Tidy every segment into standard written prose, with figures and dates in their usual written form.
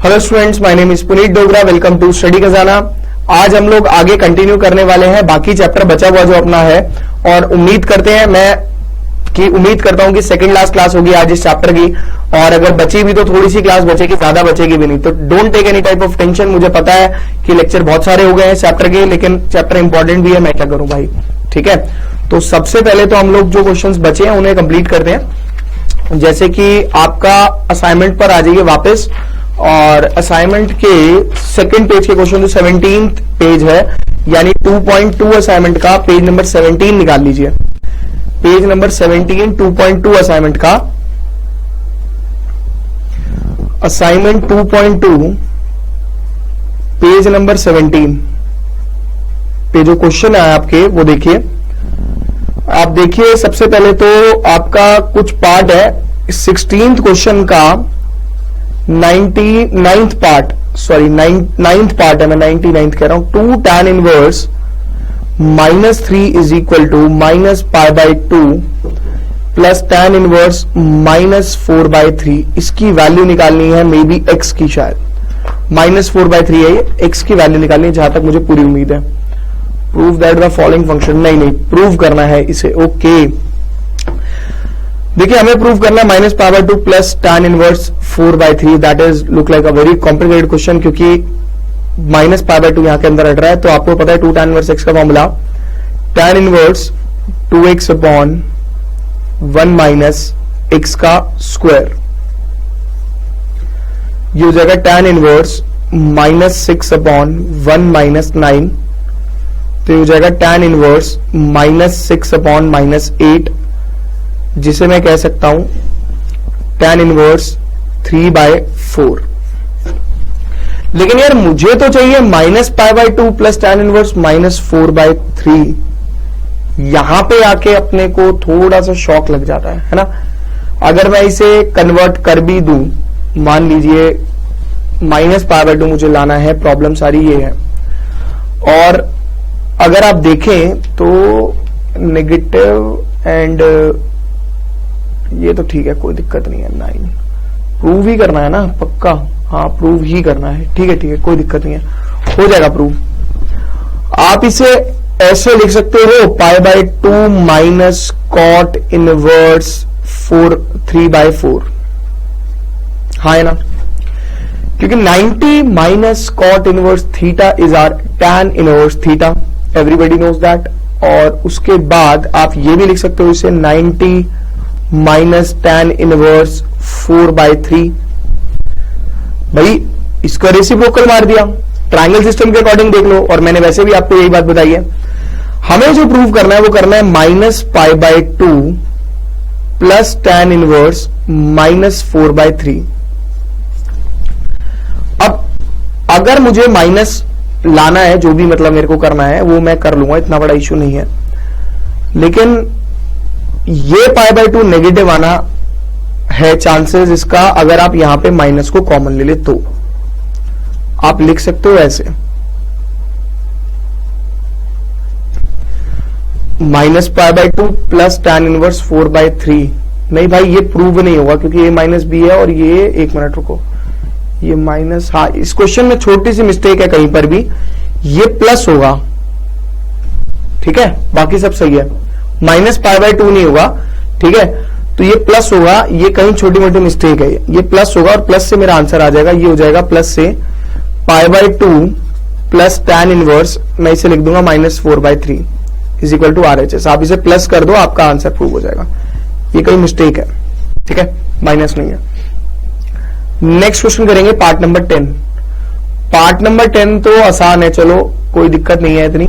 Hello students, my name is Puneet Dogra. Welcome to study Khazana. आज हम लोग आगे कंटिन्यू करने वाले हैं बाकी चैप्टर बचा हुआ जो अपना है, और उम्मीद करता हूं कि सेकंड लास्ट क्लास होगी आज इस चैप्टर की। और अगर बची भी तो थोड़ी सी क्लास बचेगी, ज्यादा बचेगी भी नहीं। तो don't take any type of tension. मुझे पता है कि लेक्चर बहुत सारे हो गए हैं चैप्टर के, लेकिन चैप्टर इंपॉर्टेंट भी है। मैं क्या करूं भाई, ठीक है। तो सबसे पहले तो हम लोग जो क्वेश्चंस बचे हैं उन्हें कंप्लीट करते हैं। जैसे कि आपका असाइनमेंट पर आ जाइए वापस, और असाइनमेंट के सेकंड पेज के क्वेश्चन जो 17 पेज है, यानी 2.2 असाइनमेंट का पेज नंबर 17 निकाल लीजिए। पेज नंबर 17 2.2 असाइनमेंट का, असाइनमेंट 2.2 पेज नंबर 17 पे जो क्वेश्चन है आपके वो देखिए। आप देखिए, सबसे पहले तो आपका कुछ पार्ट है 16th क्वेश्चन का 99th part, sorry 9th part है, मैं 99th कह रहा हूं। 2 tan inverse -3 is equal to -π/2 plus tan inverse -4/3। इसकी वैल्यू निकालनी है, मे बी x की, शायद -4/3 है ये, x की वैल्यू निकालनी है जहां तक मुझे पूरी उम्मीद है। Prove that the following function, नहीं प्रूव करना है इसे। ओके, देखिए हमें प्रूव करना है -π/2 plus tan inverse 4/3। That is look like a very complicated question, क्योंकि -π/2 यहां के अंदर हट रहा है। तो आपको पता है 2 tan इनवर्स x का formula, tan inverse 2x upon 1 minus x का स्क्वायर। ये हो जाएगा tan इनवर्स -6 अपॉन 1 माइनस 9। तो ये हो जाएगा tan इनवर्स -6 अपॉन -8, जिसे मैं कह सकता हूं tan इनवर्स 3/4। लेकिन यार मुझे तो चाहिए -π/2 प्लस tan इनवर्स -4/3। यहां पे आके अपने को थोड़ा सा शॉक लग जाता है ना। अगर मैं इसे कन्वर्ट कर भी दूं, मान लीजिए -π/2 मुझे लाना है, प्रॉब्लम सारी ये है। और अगर आप देखें तो नेगेटिव एंड ये तो ठीक है, कोई दिक्कत नहीं है। 9 प्रूव ही करना है ना, पक्का, हाँ प्रूव ही करना है, ठीक है, कोई दिक्कत नहीं है, हो जाएगा प्रूव। आप इसे ऐसे लिख सकते हो, π/2 माइनस कॉट इनवर्स 3/4, हाँ है ना, क्योंकि 90 minus cot inverse theta is or tan inverse theta, everybody knows that. और उसके बाद आप ये भी लिख सकते हो इसे 90 माइनस tan इनवर्स 4/3। भाई इसका रेसिप्रोकल मार दिया, ट्रायंगल सिस्टम के अकॉर्डिंग देख लो। और मैंने वैसे भी आपको यही बात बताई है। हमें जो प्रूव करना है वो करना है -π/2 प्लस tan इनवर्स -4/3। अब अगर मुझे माइनस लाना है, जो भी मतलब मेरे को करना है वो मैं कर लूंगा, इतना बड़ा इश्यू नहीं है। लेकिन ये π/2 नेगेटिव आना है चांसेस इसका, अगर आप यहां पे माइनस को कॉमन ले ले तो आप लिख सकते हो ऐसे -π/2 प्लस tan इनवर्स 4/3। नहीं भाई, ये प्रूव नहीं होगा, क्योंकि ये माइनस बी है और ये, एक मिनट रुको, ये माइनस, हाँ इस क्वेश्चन में छोटी सी मिस्टेक है कहीं पर भी, ये प्लस होगा, ठीक है, बाकी सब सही है। -π/2 नहीं होगा, ठीक है, तो ये प्लस होगा, ये कहीं छोटी मोटी मिस्टेक है, ये प्लस होगा और प्लस से मेरा आंसर आ जाएगा। ये हो जाएगा प्लस से π/2 प्लस tan इनवर्स, मैं इसे लिख दूंगा -4/3 इज इक्वल टू RHS। आप इसे प्लस कर दो, आपका आंसर प्रूव हो जाएगा। ये कहीं मिस्टेक है, ठीक है, माइनस नहीं है। नेक्स्ट क्वेश्चन करेंगे पार्ट नंबर 10। पार्ट नंबर 10 तो आसान है, चलो कोई दिक्कत नहीं है इतनी।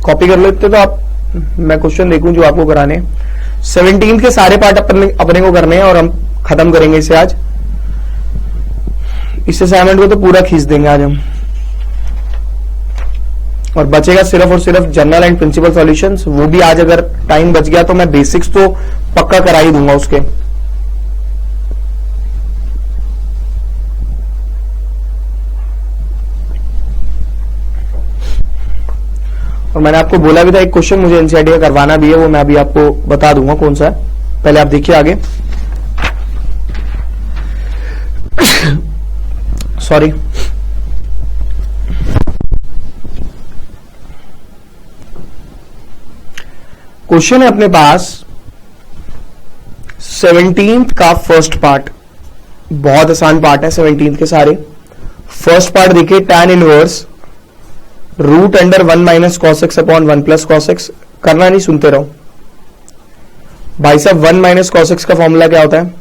कॉपी कर लेते तो आप, मैं क्वेश्चन देखूं जो आपको कराने। 17 के सारे पार्ट अपने को करने हैं और हम खत्म करेंगे इसे आज। इस असाइनमेंट को तो पूरा खींच देंगे आज हम, और बचेगा सिर्फ और सिर्फ जनरल एंड प्रिंसिपल सॉल्यूशंस। वो भी आज अगर टाइम बच गया तो मैं बेसिक्स तो पक्का करा ही दूंगा उसके। और मैंने आपको बोला भी था एक क्वेश्चन मुझे एनसीईआरटी का करवाना भी है, वो मैं अभी आपको बता दूंगा कौन सा है। पहले आप देखिए आगे। सॉरी, क्वेश्चन है अपने पास 17th का फर्स्ट पार्ट, बहुत आसान पार्ट है 17th के सारे। फर्स्ट पार्ट देखिए, tan inverse root under 1 minus cos x upon 1 plus cos x. करना नहीं, सुनते रहो भाई साहब। 1 माइनस कॉस एक्स का फॉर्मूला क्या होता है?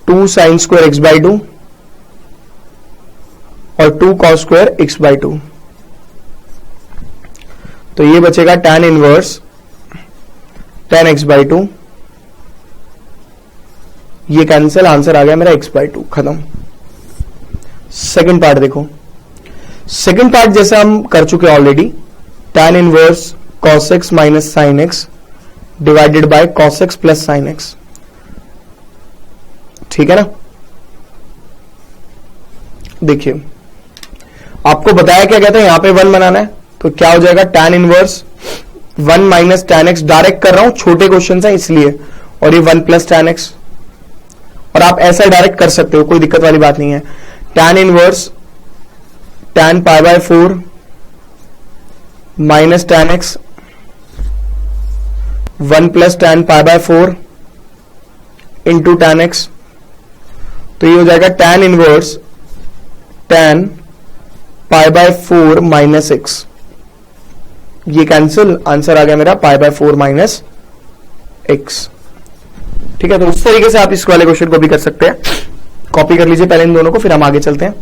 2 साइन स्क्वायर एक्स बाई 2 और 2 कॉस स्क्वायर एक्स बाई 2। तो ये बचेगा tan inverse tan x by 2, ये कैंसिल, आंसर आ गया मेरा x बाई 2, खत्म। सेकंड पार्ट देखो, सेकंड पार्ट जैसे हम कर चुके already, tan inverse cos x minus sign x divided bye cos x plus sine x, ठीक है ना। देखिए आपको बताया क्या कहता है, यहां पे 1 बनाना है, तो क्या हो जाएगा tan inverse 1 minus tan x। Direct कर रहा हूं, छोटे क्वेश्चन है इसलिए, और ये 1 प्लस tan x, और आप ऐसा डायरेक्ट कर सकते हो, कोई दिक्कत वाली बात नहीं है। tan inverse tan pi by 4 minus tan x 1 plus tan pi by 4 into tan x, तो ये हो जाएगा tan inverse tan pi by 4 minus x, ये कैंसिल, आंसर आ गया मेरा पाई बाय 4 माइनस एक्स, ठीक है। तो उस तरीके से आप इस वाले क्वेश्चन को भी कर सकते हैं। कॉपी कर लीजिए पहले इन दोनों को, फिर हम आगे चलते हैं,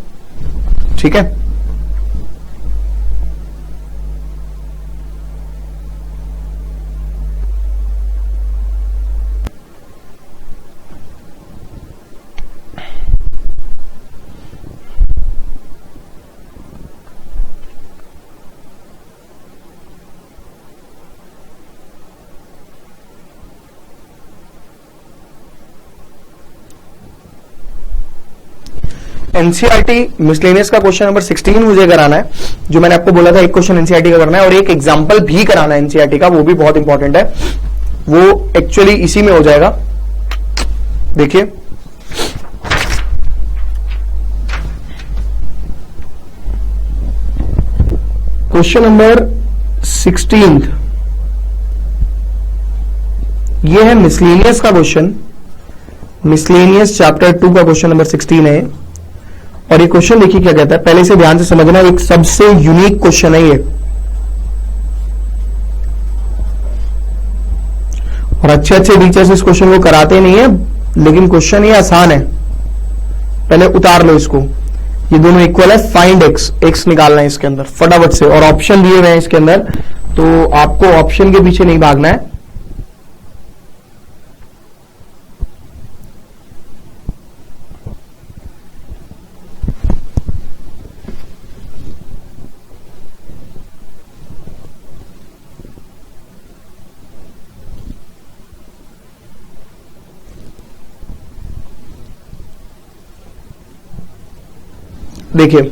ठीक है। एनसीईआरटी मिसलेनियस का क्वेश्चन नंबर 16 मुझे कराना है, जो मैंने आपको बोला था एक क्वेश्चन एनसीईआरटी का करना है और एक एग्जांपल भी कराना है एनसीईआरटी का, वो भी बहुत इंपॉर्टेंट है, वो एक्चुअली इसी में हो जाएगा। देखिए क्वेश्चन नंबर 16, ये है मिसलेनियस का क्वेश्चन, मिसलेनियस चैप्टर 2 का क्वेश्चन नंबर 16 है। और ये क्वेश्चन देखिए क्या कहता है, पहले से ध्यान से समझना, एक सबसे यूनिक क्वेश्चन है ये, और अच्छे अच्छे टीचर्स इस क्वेश्चन को कराते नहीं है, लेकिन क्वेश्चन ये आसान है। पहले उतार लो इसको, ये दोनों इक्वल है, फाइंड एक्स, एक्स निकालना है इसके अंदर फटाफट से, और ऑप्शन दिए हुए हैं इसके अंदर, तो आपको ऑप्शन के पीछे नहीं भागना है। देखिए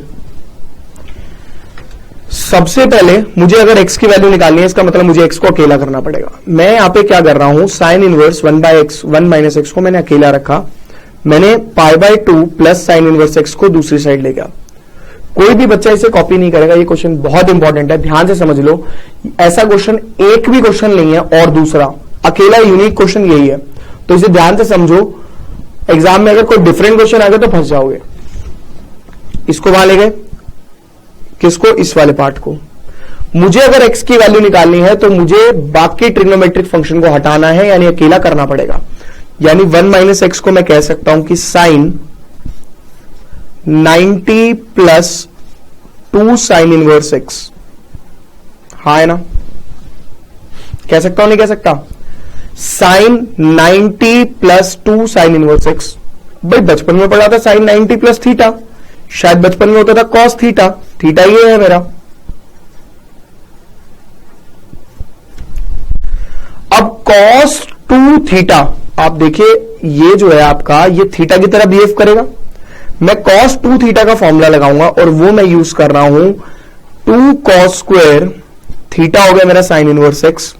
सबसे पहले मुझे अगर x की वैल्यू निकालनी है, इसका मतलब मुझे x को अकेला करना पड़ेगा। मैं यहां पे क्या कर रहा हूं, sine inverse 1 by x 1 minus x को मैंने अकेला रखा, मैंने pi by 2 plus sine inverse x को दूसरी साइड ले गया। कोई भी बच्चा इसे कॉपी नहीं करेगा, ये क्वेश्चन बहुत इंपॉर्टेंट है, ध्यान से समझ लो। ऐसा क्वेश्चन एक भी क्वेश्चन नहीं है, और दूसरा अकेला यूनिक क्वेश्चन यही है, तो इसे ध्यान से समझो। एग्जाम में अगर कोई डिफरेंट क्वेश्चन आ गया तो फंस जाओगे। इसको वहां ले गए, किसको, इस वाले पार्ट को। मुझे अगर x की वैल्यू निकालनी है तो मुझे बाकी ट्रिग्नोमेट्रिक फंक्शन को हटाना है, यानी अकेला करना पड़ेगा। यानी 1 माइनस एक्स को मैं कह सकता हूं कि sine 90 plus 2 sine inverse x, हाँ है ना, कह सकता हूं नहीं कह सकता, sine 90 plus 2 sine inverse x. भाई बचपन में पढ़ा था साइन 90 प्लस थीटा, शायद बचपन में होता था कॉस थीटा, थीटा ये है मेरा। अब कॉस 2 थीटा, आप देखिए ये जो है आपका, ये थीटा की तरह बिहेव करेगा। मैं कॉस 2 थीटा का फॉर्मूला लगाऊंगा और वो मैं यूज कर रहा हूं 2 cos स्क्वायर थीटा हो गया मेरा sign inverse x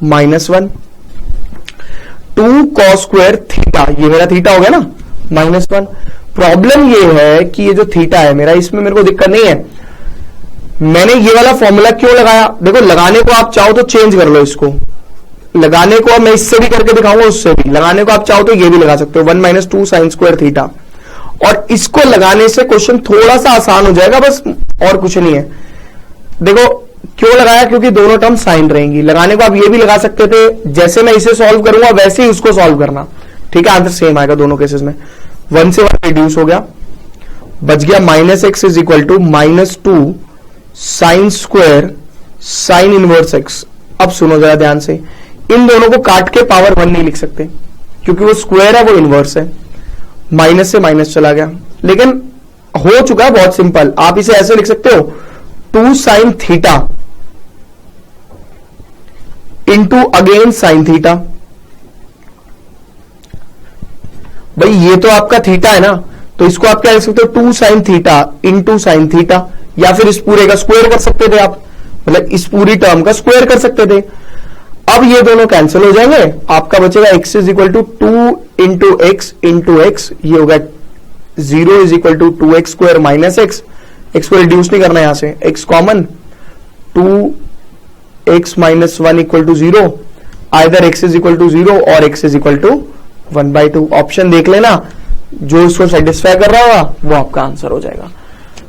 -1, 2 cos square theta, ये मेरा थीटा हो गया ना -1। प्रॉब्लम ये है कि ये जो थीटा है मेरा, इसमें मेरे को दिक्कत नहीं है। मैंने ये वाला फॉर्मूला क्यों लगाया, देखो लगाने को आप चाहो तो चेंज कर लो इसको, लगाने को मैं इससे भी करके दिखाऊंगा, उससे भी लगाने को आप चाहो तो ये भी लगा सकते हो 1 - 2 sin स्क्वायर थीटा, और इसको लगाने से क्वेश्चन थोड़ा सा आसान हो जाएगा, बस और कुछ नहीं है। देखो क्यों लगाया, क्योंकि दोनों टर्म साइन रहेंगी। लगाने को आप ये भी लगा सकते थे, जैसे मैं इसे सॉल्व करूंगा वैसे ही उसको सॉल्व करना, ठीक है, आंसर सेम आएगा दोनों केसेस में। 1 से 1 रिड्यूस हो गया, बच गया -x is equal to -2 sine square sine inverse x. अब सुनो जरा ध्यान से, इन दोनों को काट के पावर 1 नहीं लिख सकते, क्योंकि वो स्क्वायर है, वो इनवर्स है, माइनस से माइनस चला गया। लेकिन हो चुका है बहुत सिंपल, आप इसे ऐसे लिख सकते हो 2 sine theta into again sine theta. भाई ये तो आपका थीटा है ना, तो इसको आप क्या लिख सकते हो 2 sine theta into sine theta, या फिर इस पूरे का स्क्वायर कर सकते थे आप, मतलब इस पूरी टर्म का स्क्वायर कर सकते थे। अब ये दोनों कैंसिल हो जाएंगे, आपका बचेगा x is equal to 2 into x into x, ये होगा 0 is equal to 2x square minus x, x को रिड्यूस नहीं करना यहां से, x common 2x minus 1 equal to 0, either x is equal to 0 और x is equal to 1/2। Option देख लेना, जो इसको सेटिस्फाई कर रहा होगा वो आपका आंसर हो जाएगा,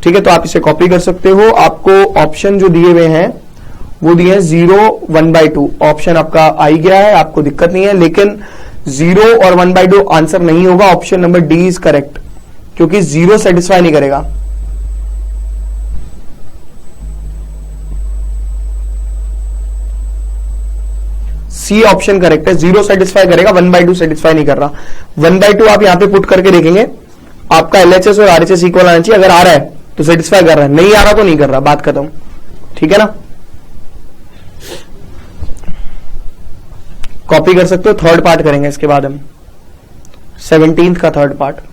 ठीक है। तो आप इसे कॉपी कर सकते हो, आपको ऑप्शन जो दिए हुए हैं वो दिए हैं 0 1/2, ऑप्शन आपका आ ही गया है, आपको दिक्कत नहीं है। लेकिन 0 और 1/2 आंसर नहीं होगा, option number D is correct, क्योंकि 0 सेटिस्फाई नहीं करेगा। सी ऑप्शन करेक्ट है, 0 सेटिस्फाई करेगा, 1/2 सेटिस्फाई नहीं कर रहा। 1/2 आप यहां पे पुट करके देखेंगे, आपका एलएचएस और आरएचएस इक्वल आना चाहिए, अगर आ रहा है तो सेटिस्फाई कर रहा है, नहीं आ रहा तो नहीं कर रहा, बात खत्म, ठीक है ना। कॉपी कर सकते हो, थर्ड पार्ट करेंगे इसके बाद हम, 17th का थर्ड पार्ट।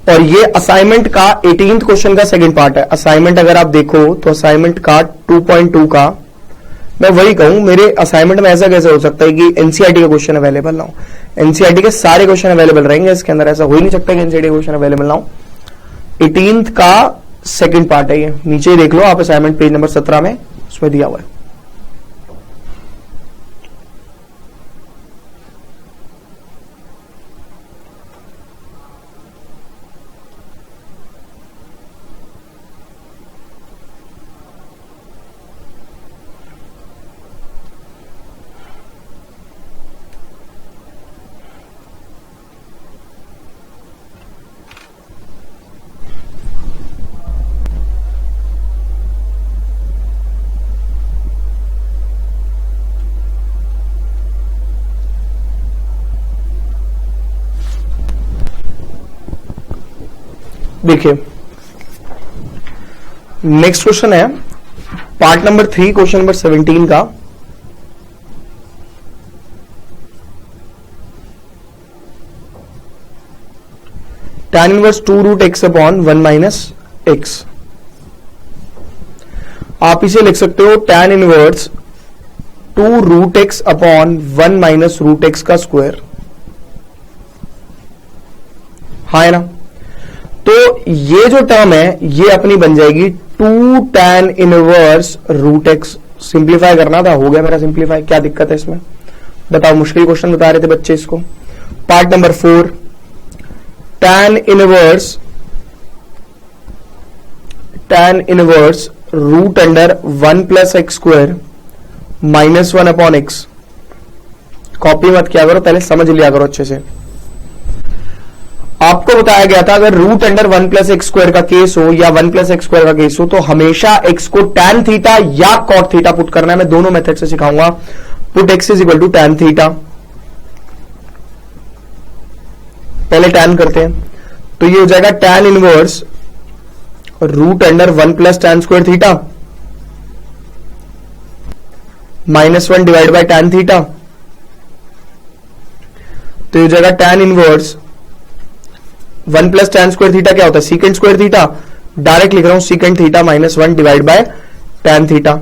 और ये असाइनमेंट का 18th क्वेश्चन का सेकंड पार्ट है। असाइनमेंट अगर आप देखो तो असाइनमेंट का 2.2 का, मैं वही कहूं, मेरे असाइनमेंट में ऐसा कैसे हो सकता है कि एनसीईआरटी का क्वेश्चन अवेलेबल ना हो। एनसीईआरटी के सारे क्वेश्चन अवेलेबल रहेंगे इसके अंदर, ऐसा हो ही नहीं सकता कि एनसीईआरटी क्वेश्चन अवेलेबल ना हो। 18th का सेकंड पार्ट है ये, नीचे ही देख लो आप, असाइनमेंट पेज नंबर 17 में उसमें दिया हुआ है। देखिए नेक्स्ट क्वेश्चन है पार्ट नंबर 3, क्वेश्चन नंबर 17 का। tan inverse 2 root x upon 1 minus x. आप इसे लिख सकते हो tan inverse 2 root x upon 1 minus root x का स्क्वायर, हाँ है ना। तो ये जो टर्म है ये अपनी बन जाएगी 2 tan inverse root x. Simplify करना था, हो गया मेरा सिंप्लीफाई, क्या दिक्कत है इसमें बताओ, मुश्किल क्वेश्चन बता रहे थे बच्चे इसको। Part number 4, tan inverse root under 1 plus x square minus 1 upon x. Copy मत किया करो, पहले समझ लिया करो अच्छे से। आपको बताया गया था अगर root under 1 plus x square का केस हो या 1 प्लस एक्स स्क्वायर का केस हो तो हमेशा एक्स को tan थीटा या कॉट थीटा पुट करना है। मैं दोनों मेथड से सिखाऊंगा। Put x is equal to tan theta, पहले tan करते हैं, तो ये हो जाएगा tan inverse root under 1 plus tan square theta -1 divide by tan theta. तो ये हो जाएगा tan inverse 1 plus tan square theta क्या होता है, सीकेंट स्क्वायर थीटा, डायरेक्ट लिख रहा हूं secant theta -1 divide by tan theta.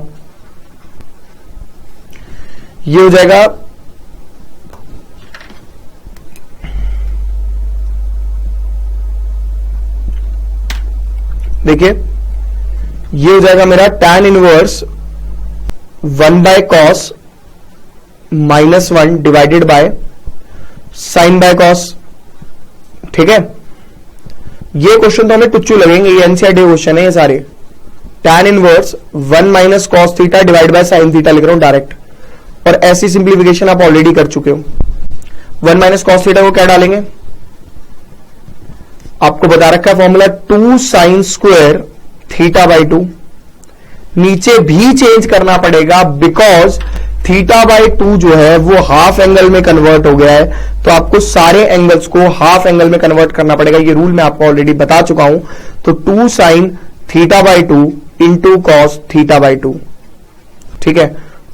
ये हो जाएगा देखिए, ये हो जाएगा मेरा tan inverse 1 by cos -1 divided by sign by cos. ठीक है, ये क्वेश्चन तो हमें टुच्चू लगेंगे, ये एनसीईआरटी क्वेश्चन है ये सारे। tan inverse 1 minus cos theta divide by sine theta लिख रहा हूं डायरेक्ट, और ऐसी सिंप्लीफिकेशन आप ऑलरेडी कर चुके हो। 1 माइनस कॉस थीटा को क्या डालेंगे, आपको बता रखा है formula 2 sine square theta by 2। नीचे भी चेंज करना पड़ेगा बिकॉज थीटा बाई 2 जो है वो हाफ एंगल में कन्वर्ट हो गया है, तो आपको सारे एंगल्स को हाफ एंगल में कन्वर्ट करना पड़ेगा। ये रूल मैं आपको ऑलरेडी बता चुका हूं। तो 2 sine theta by 2 into cos theta by 2। ठीक है,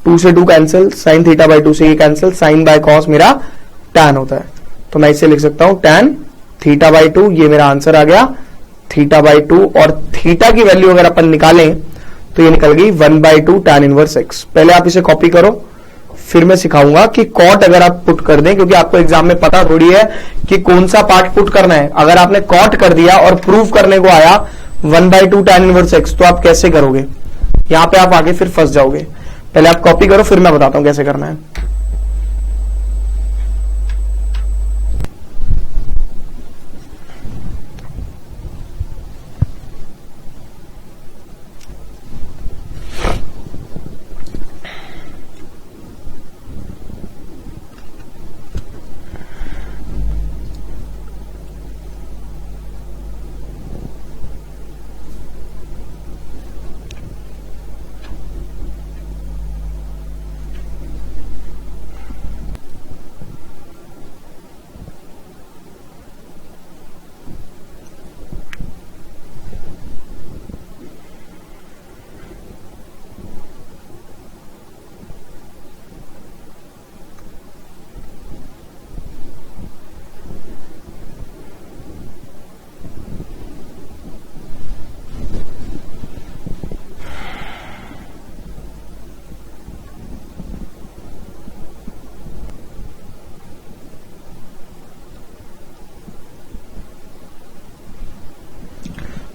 2 से 2 कैंसिल, साइन थीटा बाई 2 से ये कैंसिल, साइन बाय कॉस मेरा tan होता है, तो मैं इसे लिख सकता हूं tan थीटा बाई 2। ये मेरा आंसर आ गया थीटा बाई 2, और थीटा की वैल्यू अगर अपन निकालें तो ये निकल गई 1/2 tan इनवर्स x। पहले आप इसे कॉपी करो, फिर मैं सिखाऊंगा कि कॉट अगर आप पुट कर दें, क्योंकि आपको एग्जाम में पता थोड़ी है कि कौन सा पार्ट पुट करना है। अगर आपने कॉट कर दिया और प्रूव करने को आया 1/2 tan इनवर्स x, तो आप कैसे करोगे, यहां पे आप आगे फिर फंस जाओगे। पहले आप कॉपी करो, फिर मैं बताता हूं कैसे करना है।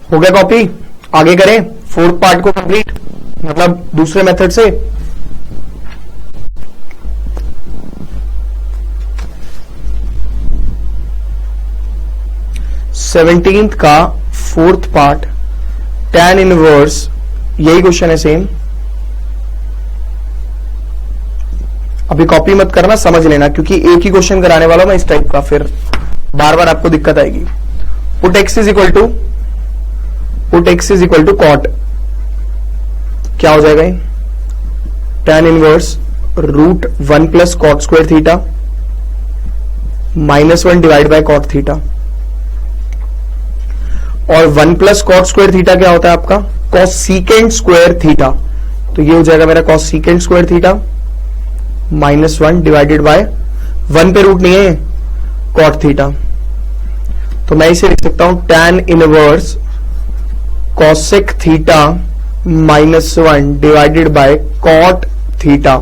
हो गया कॉपी, आगे करें फोर्थ पार्ट को कंप्लीट, मतलब दूसरे मेथड से। सेवनटीन्थ का फोर्थ पार्ट tan इनवर्स, यही क्वेश्चन है सेम। अभी कॉपी मत करना, समझ लेना, क्योंकि एक ही क्वेश्चन कराने वाला हूं मैं इस टाइप का, फिर बार बार आपको दिक्कत आएगी। Put x is equal to cot, क्या हो जाएगा ये, tan inverse root 1 plus cot square theta -1 divide by cot theta. और 1 प्लस कॉट स्क्वायर थीटा क्या होता है आपका, कॉस सीकेंट स्क्वायर थीटा। तो ये हो जाएगा मेरा cos secant square theta -1 divided bye 1 पे रूट नहीं है कॉट थीटा, तो मैं इसे लिख सकता हूं tan inverse cosec theta -1 divided by cot theta.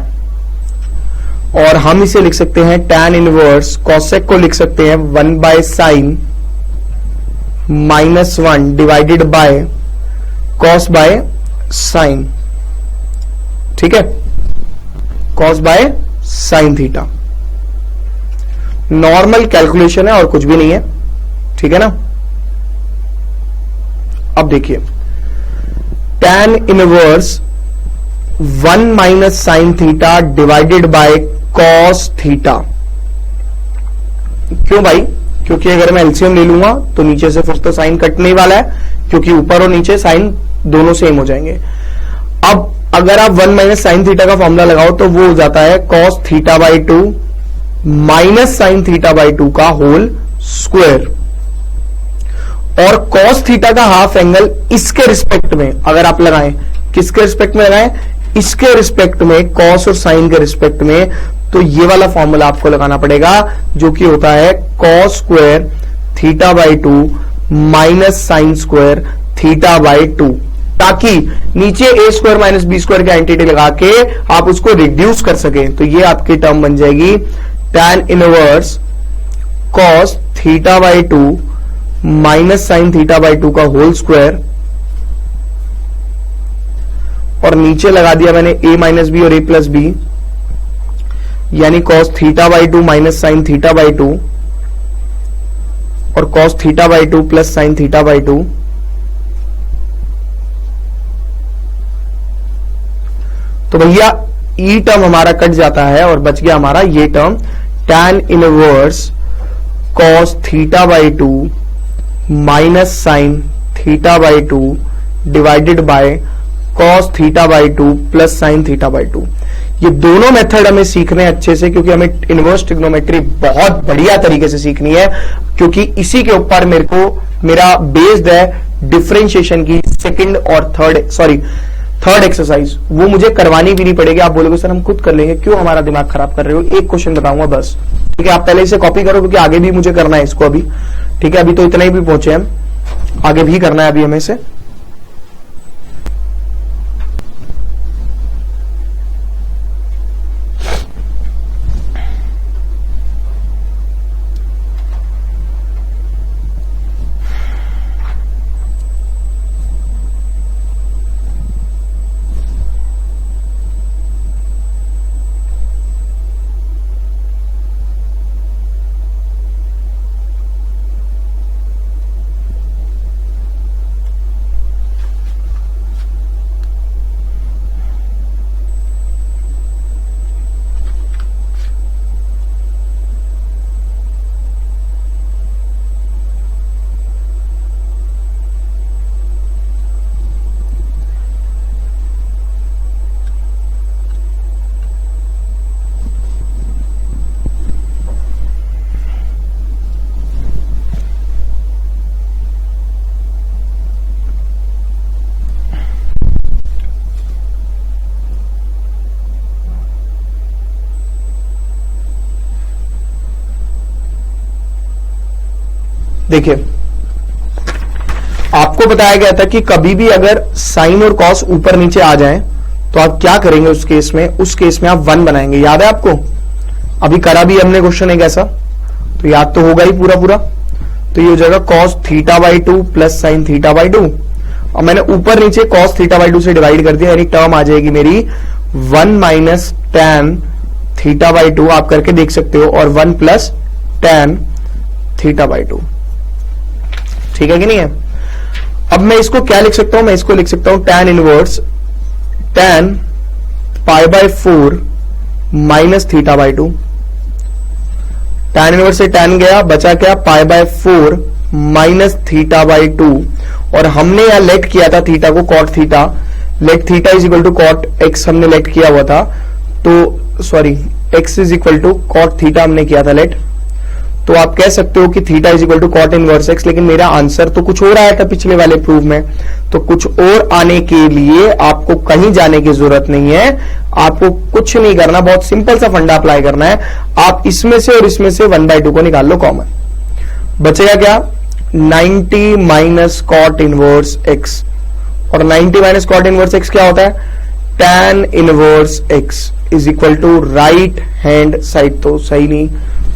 और हम इसे लिख सकते हैं tan इनवर्स कॉसेक को लिख सकते हैं 1 by sine -1 divided by cos by sine. ठीक है, cos bye sine theta. Normal calculation है और कुछ भी नहीं है, ठीक है ना। अब देखिए tan inverse 1 minus sine theta divided by cos theta. क्यों भाई, क्योंकि अगर मैं एलसीएम ले लूंगा तो नीचे से फिर तो साइन कटने ही वाला है, क्योंकि ऊपर और नीचे साइन दोनों सेम हो जाएंगे। अब अगर आप 1 माइनस साइन थीटा का फॉर्मूला लगाओ तो वो हो जाता है cos theta by 2 minus sine theta by 2 का होल स्क्वायर और कॉस थीटा का हाफ एंगल इसके रिस्पेक्ट में अगर आप लगाएं, किसके रिस्पेक्ट में लगाएं, इसके रिस्पेक्ट में, कॉस और साइन के रिस्पेक्ट में, तो ये वाला फॉर्मूला आपको लगाना पड़ेगा जो कि होता है cos square theta by 2 minus sine square theta by 2, ताकि नीचे ए स्क्वायर माइनस बी स्क्वायर की आइडेंटिटी लगा के आप उसको रिड्यूस कर सके। तो ये आपकी टर्म बन जाएगी tan inverse cos theta by 2 minus sine theta by 2 का होल स्क्वायर, और नीचे लगा दिया मैंने a माइनस बी और a प्लस बी, यानी cos theta by 2 minus sine theta by 2 और cos theta by 2 plus sine theta by 2। तो भैया ई टर्म हमारा कट जाता है और बच गया हमारा ये term tan inverse cos theta by 2 minus sine theta by 2 divided by cos theta by 2 plus sine theta by 2। ये दोनों मेथड हमें सीखने हैं अच्छे से, क्योंकि हमें इनवर्स ट्रिग्नोमेट्री बहुत बढ़िया तरीके से सीखनी है, क्योंकि इसी के ऊपर मेरा बेस्ड है डिफरेंशिएशन की सेकंड और थर्ड एक्सरसाइज। वो मुझे करवानी भी नहीं पड़ेगी। आप बोलोगे सर हम खुद कर लेंगे, क्यों हमारा दिमाग खराब कर रहे हो, एक क्वेश्चन बताऊंगा बस, ठीक है। आप पहले इसे कॉपी करो, क्योंकि आगे भी मुझे करना है इसको अभी, ठीक है। अभी तो इतना ही भी पहुंचे हम, आगे भी करना है अभी हमें से। देखिए, आपको बताया गया था कि कभी भी अगर साइन और कॉस ऊपर नीचे आ जाएं तो आप क्या करेंगे उस केस में आप 1 बनाएंगे। याद है आपको? अभी करा भी हमने क्वेश्चन एक ऐसा, तो याद तो होगा ही पूरा। तो ये हो जाएगा cos theta by 2 plus sine theta by 2, और मैंने ऊपर नीचे कॉस थीटा बाई 2 से डिवाइड कर दिया, यानी टर्म आ जाएगी मेरी 1 माइनस टैन थीटा बाई 2, आप करके देख सकते हो, और 1 प्लस टैन थीटा बाई 2। ठीक है कि नहीं है? अब मैं इसको क्या लिख सकता हूं? मैं इसको लिख सकता हूं tan inverse tan pi by 4 minus theta by 2। tan inverse से tan गया, बचा क्या? Pi by 4 minus theta by 2, और हमने यहां लेट किया था थीटा को cot theta, let theta is equal to cot x हमने लेट किया हुआ था, तो sorry x is equal to cot theta हमने किया था लेट। तो आप कह सकते हो कि theta is equal to cot inverse x, लेकिन मेरा आंसर तो कुछ और आया था पिछले वाले प्रूफ में। तो कुछ और आने के लिए आपको कहीं जाने की जरूरत नहीं है, आपको कुछ नहीं करना, बहुत सिंपल सा फंडा अप्लाई करना है। आप इसमें से और इसमें से 1/2 को निकाल लो कॉमन, बचेगा क्या? 90 माइनस कॉट इनवर्स एक्स, और 90 माइनस कॉट इनवर्स एक्स क्या होता है? tan inverse x is equal to right hand side. तो सही नहीं,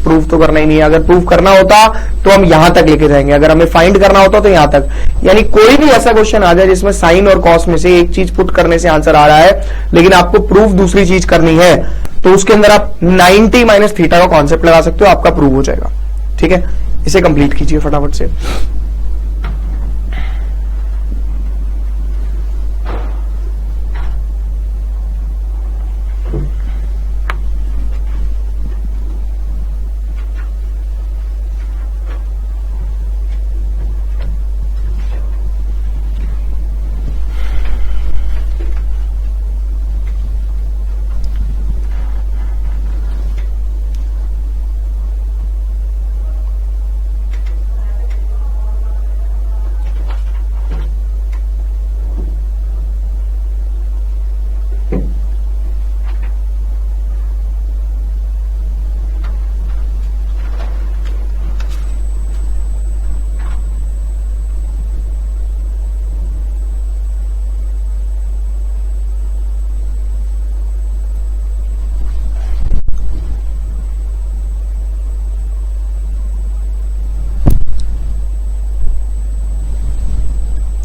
प्रूफ तो करना ही नहीं है। अगर प्रूफ करना होता तो हम यहां तक लेके जाएंगे, अगर हमें फाइंड करना होता तो यहां तक। यानी कोई भी ऐसा क्वेश्चन आ जाए जिसमें साइन और कॉस में से एक चीज पुट करने से आंसर आ रहा है, लेकिन आपको प्रूफ दूसरी चीज करनी है, तो उसके अंदर आप 90 माइनस थीटा का कॉन्सेप्ट लगा सकते हो, आपका प्रूफ हो जाएगा। ठीक है, इसे कंप्लीट कीजिए फटाफट से।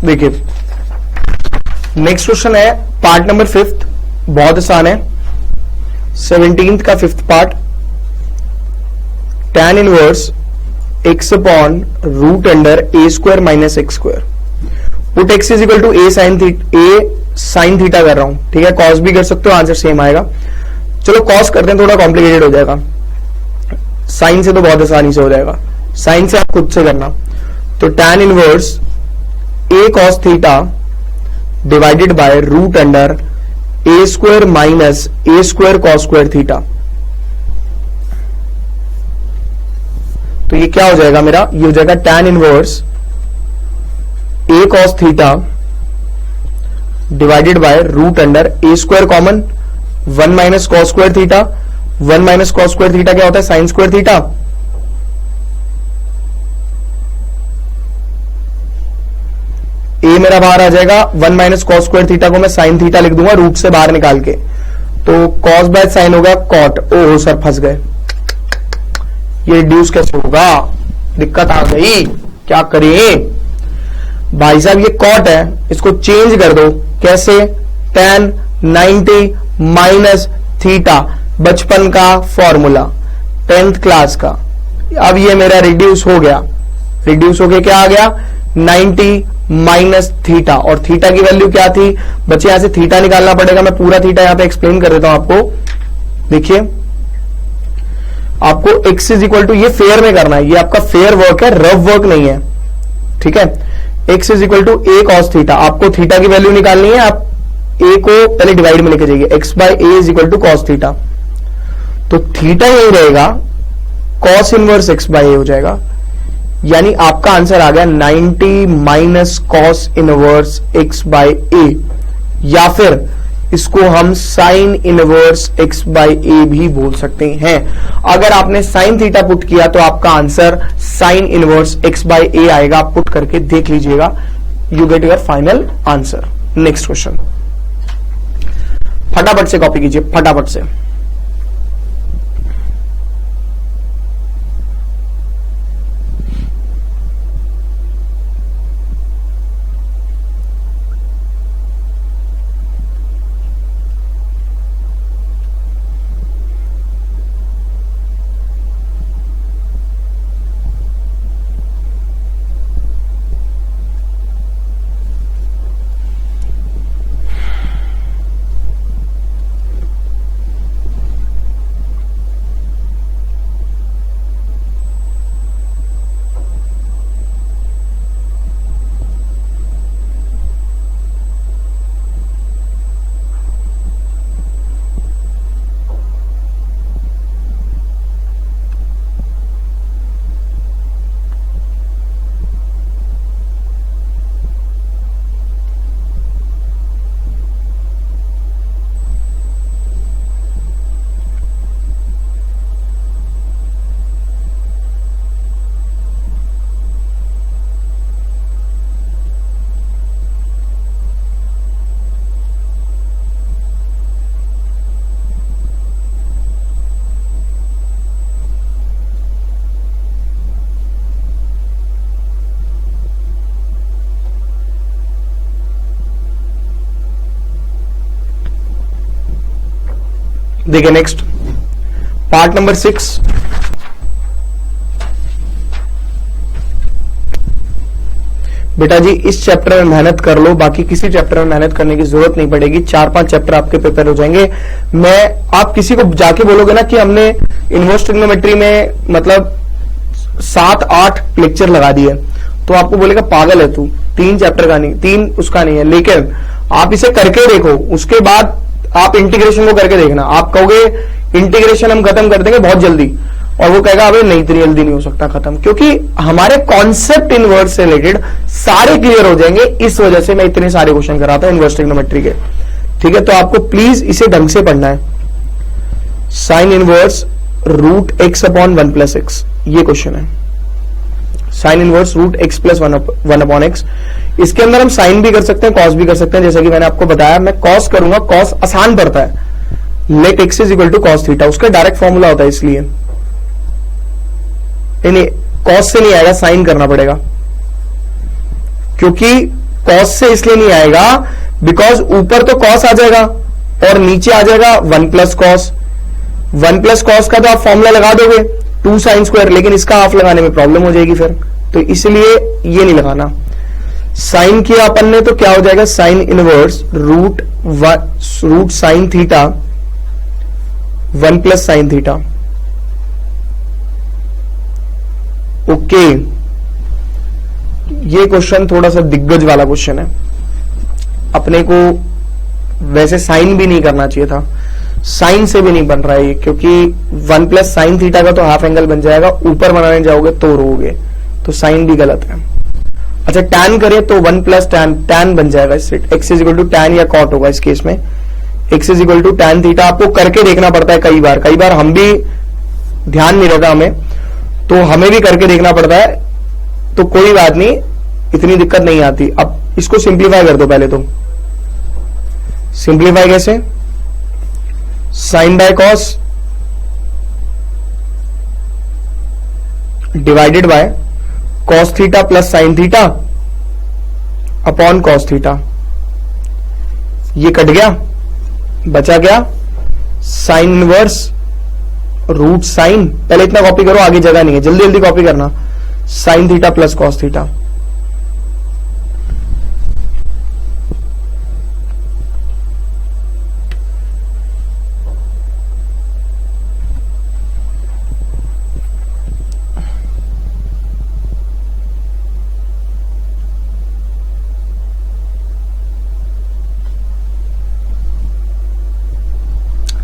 देखिए नेक्स्ट क्वेश्चन है पार्ट नंबर 5, बहुत आसान है। 17th का 5th part, tan inverse x upon root under a square minus x square, put x is equal to a sine theta कर रहा हूं, ठीक है। कॉस भी कर सकते हो, आंसर सेम आएगा। चलो कॉस करते हैं, थोड़ा कॉम्प्लिकेटेड हो जाएगा। साइन से तो बहुत आसानी से हो जाएगा, साइन से आप खुद से करना। तो tan inverse a cos theta divided by root under a square minus a square cos square theta. तो ये क्या हो जाएगा मेरा, ये हो जाएगा tan inverse a cos theta divided by root under a square common 1 minus cos square theta. 1 minus cos square theta क्या होता है, साइन स्क्वायर थीटा। ए मेरा बाहर आ जाएगा, 1 माइनस कॉस स्क्वायर थीटा को मैं साइन थीटा लिख दूंगा रूट से बाहर निकाल के, तो कॉस बाय साइन होगा कॉट। ओहो सर फंस गए, ये रिड्यूस कैसे होगा, दिक्कत आ गई, क्या करें भाई साहब। ये कॉट है, इसको चेंज कर दो, कैसे, tan 90 माइनस थीटा, बचपन का फॉर्मूला 10th क्लास का। अब ये मेरा रिड्यूस हो गया, रिड्यूस होके क्या आ गया, 90 माइनस थीटा, और थीटा की वैल्यू क्या थी बच्चे, यहां से थीटा निकालना पड़ेगा। मैं पूरा थीटा यहां पे एक्सप्लेन कर देता हूं आपको। देखिए आपको x इज इक्वल टू, ये फेयर में करना है, ये आपका फेयर वर्क है, रफ वर्क नहीं है, ठीक है। x is equal to a cos theta, आपको थीटा की वैल्यू निकालनी है, आप a को पहले डिवाइड में लेके जाइए, x by a is equal to cos theta, तो थीटा यही रहेगा, cos inverse x by a हो जाएगा, यानी आपका आंसर आ गया 90 minus cos inverse x by a, या फिर इसको हम sine inverse x by a भी बोल सकते हैं। अगर आपने साइन थीटा पुट किया तो आपका answer sine inverse x by a आएगा, आप पुट करके देख लीजिएगा, you get your final answer. Next question, फटाफट से कॉपी कीजिए, फटाफट से। देखिए नेक्स्ट पार्ट नंबर 6, बेटा जी इस चैप्टर में मेहनत कर लो, बाकी किसी चैप्टर में मेहनत करने की जरूरत नहीं पड़ेगी, 4-5 चैप्टर आपके प्रिपेयर हो जाएंगे। आप किसी को जाके बोलोगे ना कि हमने इनवर्स ट्रिग्नोमेट्री में मतलब 7-8 लेक्चर लगा दिए, तो आपको बोलेगा पागल है तू, 3 चैप्टर का नहीं, 3 उसका नहीं है। लेकिन आप इसे करके देखो, उसके बाद आप इंटीग्रेशन को करके देखना, आप कहोगे इंटीग्रेशन हम खत्म कर देंगे बहुत जल्दी, और वो कहेगा अबे नहीं इतनी जल्दी नहीं हो सकता खत्म, क्योंकि हमारे कॉन्सेप्ट इनवर्स से रिलेटेड सारे क्लियर हो जाएंगे। इस वजह से मैं इतने सारे क्वेश्चन कराता हूं इनवर्स ट्रिग्नोमेट्री के, ठीक है। तो आपको प्लीज इसे ढंग से पढ़ना है। Sine inverse root x upon 1 plus x, ये क्वेश्चन है। Sine inverse root x plus 1 upon x, इसके अंदर हम साइन भी कर सकते हैं, कॉस भी कर सकते हैं, जैसा कि मैंने आपको बताया। मैं कॉस करूंगा, कॉस आसान पड़ता है, let x is equal to cos theta, उसका डायरेक्ट फॉर्मूला होता है, इसलिए नहीं कॉस से नहीं आएगा, साइन करना पड़ेगा, क्योंकि कॉस से इसलिए नहीं आएगा बिकॉज ऊपर तो कॉस आ जाएगा और नीचे आ जाएगा 1 प्लस कॉस। 1 प्लस कॉस का तो आप फॉर्मूला लगा दोगे 2 साइन स्क्वायर, लेकिन इसका हाफ लगाने में प्रॉब्लम हो जाएगी फिर, तो इसलिए ये नहीं लगाना। साइन किया अपन ने तो क्या हो जाएगा, sine inverse root sine theta 1 plus sine theta. Okay, ये क्वेश्चन थोड़ा सा दिग्गज वाला क्वेश्चन है, अपने को वैसे साइन भी नहीं करना चाहिए था, साइन से भी नहीं बन रहा है ये, क्योंकि 1 प्लस साइन थीटा का तो हाफ एंगल बन जाएगा, ऊपर बनाने जाओगे तो रोगे, तो साइन भी गलत है। अच्छा टैन करें तो 1 प्लस टैन बन जाएगा, इससे x is equal to tan या कॉट होगा इस केस में, x is equal to tan theta. आपको करके देखना पड़ता है कई बार हम भी ध्यान नहीं रहता हमें, तो हमें भी करके देखना पड़ता है, तो कोई बात नहीं, इतनी दिक्कत नहीं आती। अब इसको सिंप्लीफाई कर दो पहले, तो सिंप्लीफाई कैसे, sine by cos divided by cos theta plus sine theta upon cos theta, ये कट गया, बचा गया साइन इनवर्स रूट साइन, पहले इतना कॉपी करो, आगे जगह नहीं है, जल्दी जल्दी कॉपी करना, sign theta plus cos theta.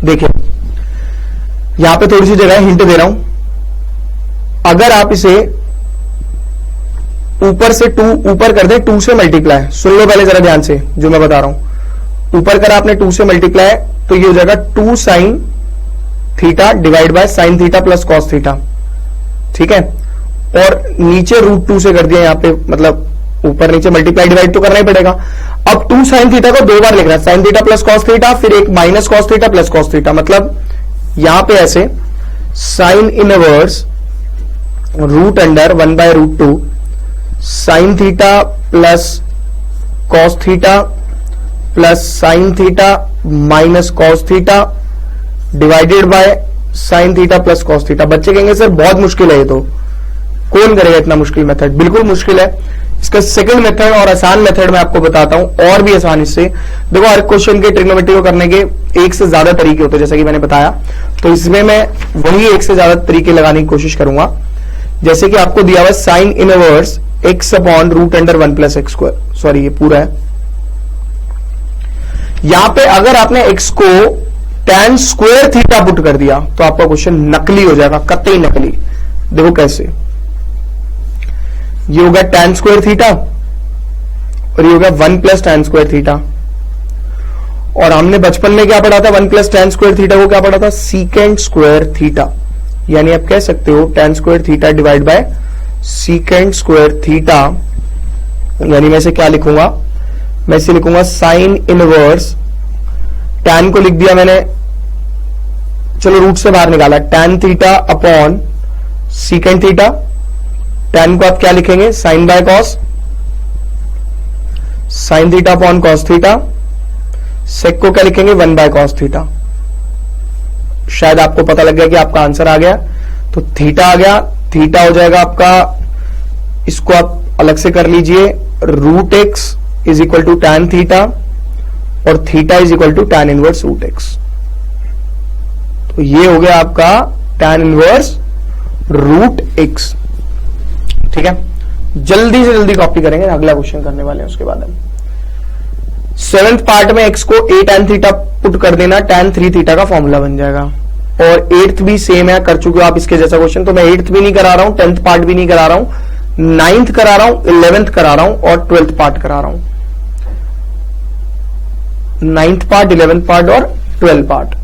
देखिए यहां पे थोड़ी सी जगह हिंट दे रहा हूं, अगर आप इसे ऊपर से 2 ऊपर कर दे, 2 से मल्टीप्लाई, सुन लो पहले जरा ध्यान से जो मैं बता रहा हूं, ऊपर करा आपने 2 से मल्टीप्लाई तो ये हो जाएगा 2 sine theta divide by sine theta plus cos theta, ठीक है, और नीचे रूट 2 से कर दिया यहां पे, मतलब ऊपर नीचे मल्टीप्लाई डिवाइड तो करना ही पड़ेगा। अब 2 साइन थीटा को 2 बार लिखना है, sine theta plus cos theta, फिर एक minus cos theta plus cos theta, मतलब यहां पे ऐसे sine inverse root under 1 by root 2 sine theta plus cos theta plus sine theta minus cos theta divided by sine theta plus cos theta. बच्चे कहेंगे sir बहुत मुश्किल है ये, तो कौन करेगा इतना मुश्किल मेथड, बिल्कुल मुश्किल है। इसका सेकंड मेथड और आसान मेथड मैं आपको बताता हूं, और भी आसान इससे। देखो हर क्वेश्चन के ट्रिग्नोमेट्री को करने के एक से ज्यादा तरीके होते हैं, जैसा कि मैंने बताया, तो इसमें मैं वही एक से ज्यादा तरीके लगाने की कोशिश करूंगा। जैसे कि आपको दिया हुआ sine inverse x upon root under 1 plus x square, sorry ये पूरा है, यहां पे अगर आपने एक्स को tan स्क्वायर थीटा पुट कर दिया तो आपका क्वेश्चन नकली हो जाएगा, कतई नकली। देखो कैसे, ये होगा tan स्क्वायर थीटा और ये होगा 1 प्लस tan स्क्वायर थीटा, और हमने बचपन में क्या पढ़ा था, 1 प्लस tan स्क्वायर थीटा को क्या पढ़ा था, सीकेंट स्क्वायर थीटा, यानी आप कह सकते हो tan square theta divide by secant square theta, यानी मैं इसे क्या लिखूंगा, मैं इसे लिखूंगा साइन इनवर्स, tan को लिख दिया मैंने, चलो रूट से बाहर निकाला, tan theta upon secant theta, tan को आप क्या लिखेंगे, sine by cos, sine theta upon cos theta, sec को क्या लिखेंगे, 1 बाय कॉस थीटा। शायद आपको पता लग गया कि आपका आंसर आ गया, तो थीटा आ गया, थीटा हो जाएगा आपका, इसको आप अलग से कर लीजिए, root x is equal to tan theta और theta is equal to tan inverse root x. तो ये हो गया आपका टैन इनवर्स रूट एक्स, ठीक है। जल्दी से जल्दी कॉपी करेंगे, अगला क्वेश्चन करने वाले हैं उसके बाद हम। 7th पार्ट में x को a tan थीटा पुट कर देना, tan 3 थीटा का फॉर्मूला बन जाएगा, और 8th भी सेम है, कर चुके हो आप इसके जैसा क्वेश्चन, तो मैं 8th भी नहीं करा रहा हूं, 10th पार्ट भी नहीं करा रहा हूं, 9th करा रहा हूं, 11th करा रहा हूं और 12th पार्ट करा रहा हूं, 9th पार्ट, 11th पार्ट और 12th पार्ट।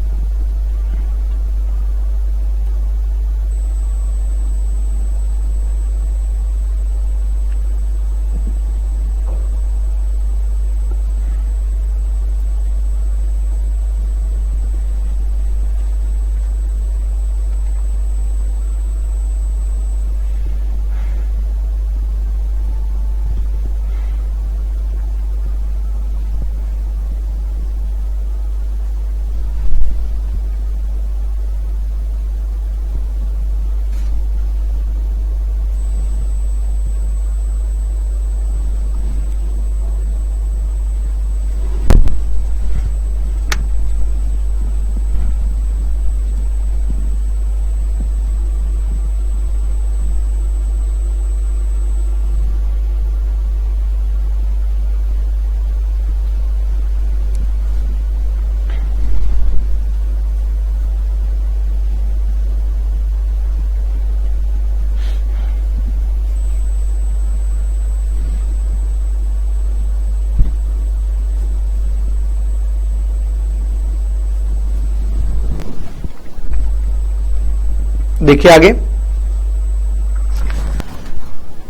देखिए आगे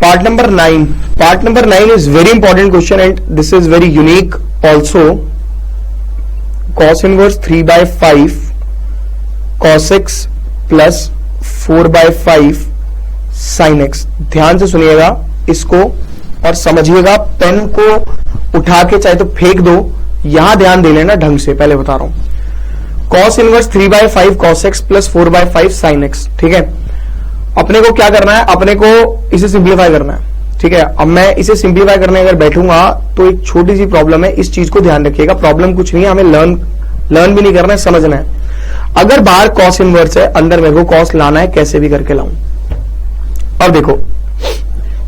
part number 9. Part number 9 is very important question and this is very unique also. cos inverse 3/5 cos x plus 4/5 sin x. ध्यान से सुनिएगा इसको और समझिएगा. पेन को उठा के चाहे तो फेंक दो, यहां ध्यान दे लेना ढंग से. पहले बता रहा हूं cos inverse 3/5 cos x plus 4/5 sin x. ठीक है, अपने को क्या करना है, अपने को इसे सिंप्लीफाई करना है. ठीक है, अब मैं इसे सिंप्लीफाई करने अगर बैठूंगा तो एक छोटी सी प्रॉब्लम है. इस चीज को ध्यान रखिएगा. प्रॉब्लम कुछ नहीं है, हमें लर्न भी नहीं करना है, समझना है. अगर बाहर cos इनवर्स है, अंदर मेरे को cos लाना है, कैसे भी करके लाऊं. अब देखो,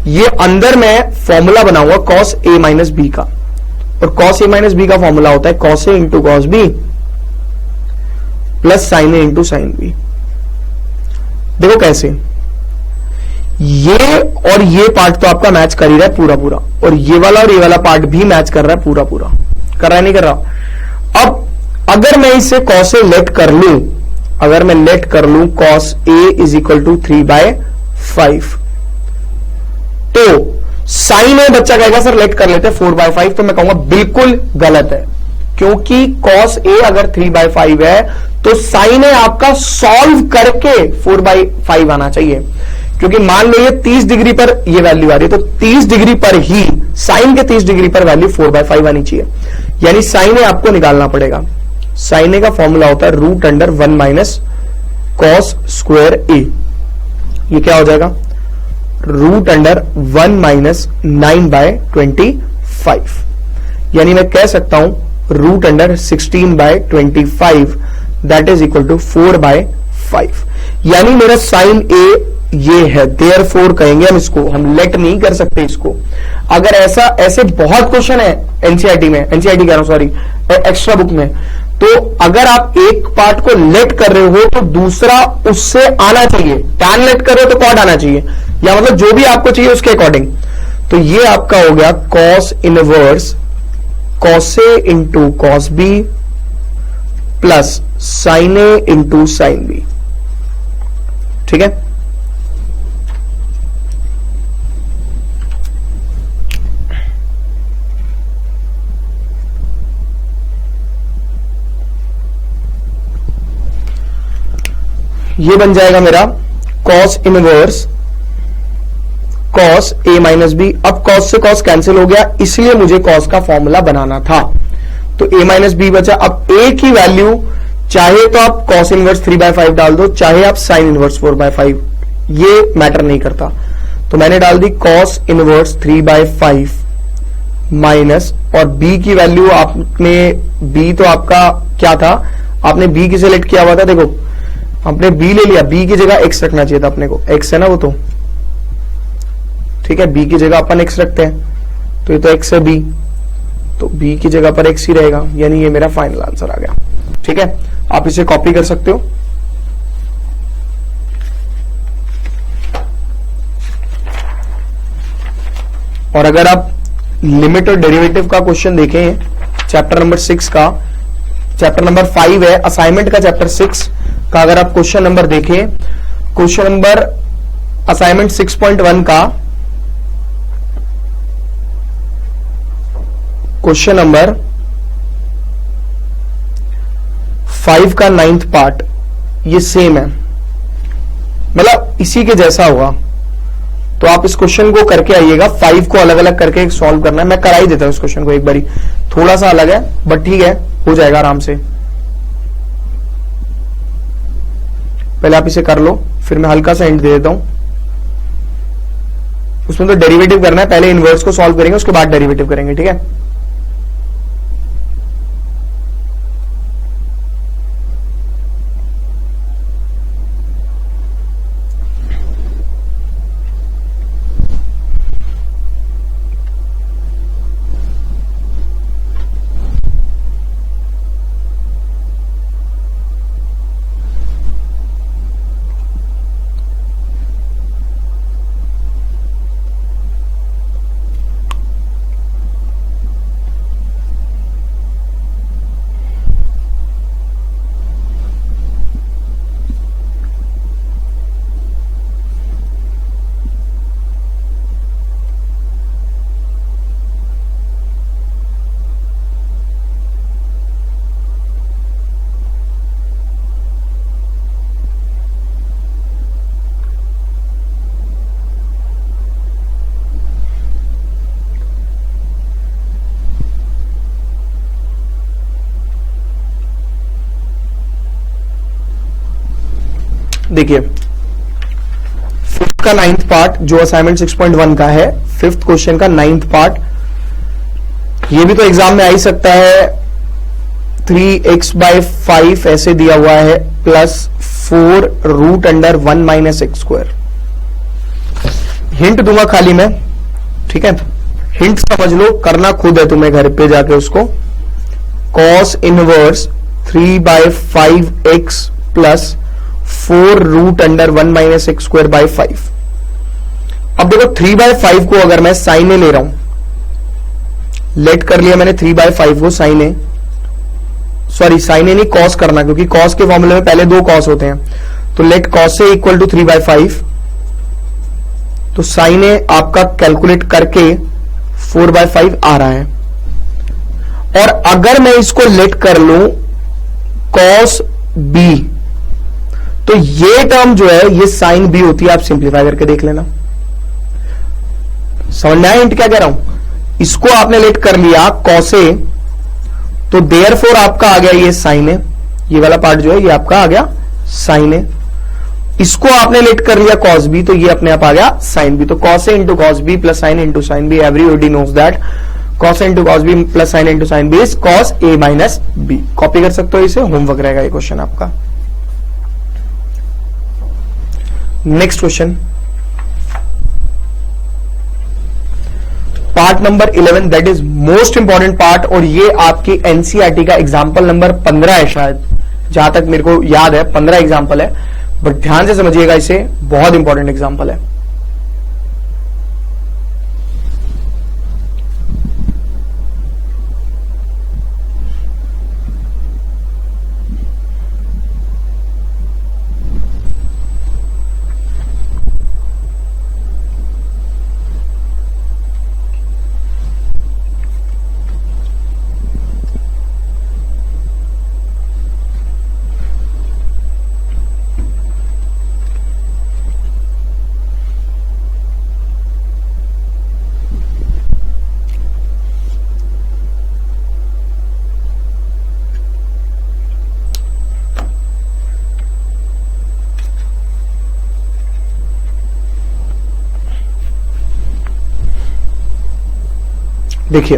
ये अंदर मैं फॉर्मूला बनाऊंगा cos a माइनस बी का, और cos a माइनस बी का फॉर्मूला होता है cos a into cos b plus sin a into sin b. देखो कैसे, ये और ये पार्ट तो आपका मैच कर ही रहा है पूरा पूरा, और ये वाला पार्ट भी मैच कर रहा है पूरा पूरा. कर रहा है नहीं कर रहा. अब अगर मैं इसे cos a लेट कर लूं, अगर मैं लेट कर लूं cos a is equal to 3/5, तो sin a बच्चा कहेगा सर लेट कर लेते 4/5, तो मैं कहूंगा बिल्कुल गलत है, क्योंकि cos a अगर 3/5 है तो sin a आपका सॉल्व करके 4/5 आना चाहिए. क्योंकि मान लो ये 30 डिग्री पर ये वैल्यू आ रही है, तो 30 डिग्री पर ही साइन के 30 डिग्री पर वैल्यू 4/5 आनी चाहिए. यानी साइन ए आपको निकालना पड़ेगा. साइन ए का फॉर्मूला होता है √1 माइनस कॉस स्क्वायर ए. ये क्या हो जाएगा, √1 माइनस 9/25. यानी मैं कह सकता हूं √16/25 दैट इज इक्वल टू 4/5. यानी मेरा साइन ए ये है, देयरफॉर कहेंगे हम इसको, हम लेट नहीं कर सकते इसको. अगर ऐसे बहुत क्वेश्चन है एनसीईआरटी में, एनसीईआरटी कह रहा हूं सॉरी, एक्स्ट्रा बुक में, तो अगर आप एक पार्ट को लेट कर रहे हो तो दूसरा उससे आना चाहिए. टैन लेट कर रहे हो तो कॉट आना चाहिए, या मतलब जो भी आपको चाहिए उसके अकॉर्डिंग. तो ये आपका हो गया cos inverse cos a into cos b plus sin a into sin b. ठीक है, ये बन जाएगा मेरा cos inverse cos a minus b. अब cos से cos कैंसिल हो गया, इसलिए मुझे cos का फॉर्मूला बनाना था, तो a माइनस बी बचा. अब a की वैल्यू चाहे तो आप cos इनवर्स 3/5 डाल दो, चाहे आप sin इनवर्स 4/5, ये मैटर नहीं करता. तो मैंने डाल दी cos इनवर्स 3/5 माइनस, और b की वैल्यू आपने, b तो आपका क्या था, आपने b की सिलेक्ट किया हुआ था. देखो आपने b ले लिया, b की जगह x रखना चाहिए था अपने को, x है ना वो, तो ठीक है, b की जगह अपन x रखते हैं, तो ये तो x है b, तो b की जगह पर x ही रहेगा. यानी ये मेरा फाइनल आंसर आ गया. ठीक है, आप इसे कॉपी कर सकते हो. और अगर आप लिमिट और डेरिवेटिव का क्वेश्चन देखें चैप्टर नंबर 6 का, चैप्टर नंबर 5 है असाइनमेंट का, चैप्टर 6 का अगर आप क्वेश्चन नंबर देखें, क्वेश्चन नंबर असाइनमेंट 6.1 का क्वेश्चन नंबर 5 का 9th पार्ट, ये सेम है, मतलब इसी के जैसा होगा. तो आप इस क्वेश्चन को करके आइएगा. 5 को अलग अलग करके सॉल्व करना है. मैं करा ही देता हूं इस क्वेश्चन को एक बारी, थोड़ा सा अलग है बट ठीक है, हो जाएगा आराम से. पहले आप इसे कर लो, फिर मैं हल्का सा हिंट दे देता हूं. उसमें तो डेरिवेटिव करना है, पहले इनवर्स को सॉल्व करेंगे, उसके बाद डेरिवेटिव करेंगे. ठीक है, देखिए फिफ्थ का 9th पार्ट जो असाइनमेंट 6.1 का है, फिफ्थ क्वेश्चन का 9th पार्ट, ये भी तो एग्जाम में आ ही सकता है। 3x/5 ऐसे दिया हुआ है प्लस 4√1 - x²। हिंट दूंगा खाली मैं, ठीक है, हिंट समझ लो, करना खुद है तुम्हें घर पे जाके उसको। cos inverse 3/5x plus 4√1 - x²/5। अब देखो 3/5 को अगर मैं साइन ए ले रहा हूं, लेट कर लिया मैंने 3/5 को साइन ए, सॉरी साइन ए नहीं कॉस करना, क्योंकि कॉस के फॉर्मूले में पहले 2 कॉस होते हैं, तो let cos a equal to 3/5। तो साइन ए आपका कैलकुलेट करके 4/5 आ रहा है। और अगर मैं इसको लेट कर लूं कॉस बी, तो ये टर्म जो है ये साइन बी होती है। आप सिंप्लीफाई करके देख लेना, समझ में आया हिंट क्या कह रहा हूं। इसको आपने लेट कर लिया कॉस ए, तो देयरफॉर आपका आ गया ये साइन ए, ये वाला पार्ट जो है ये आपका आ गया साइन ए। इसको आपने लेट कर लिया कॉस बी, तो ये अपने आप आ गया साइन बी। तो cos a into cos b plus sine into sine b, everybody knows that cos a into cos b plus sine into sine b is cos a minus b. Copy कर सकते हो इसे, homework रहेगा ये question आपका। Next question part number 11, that is most important part, और ये आपकी एनसीईआरटी का एग्जाम्पल नंबर 15 है शायद, जहां तक मेरे को याद है 15 एग्जाम्पल है, बट ध्यान से समझिएगा इसे, बहुत इंपॉर्टेंट एग्जाम्पल है। देखिए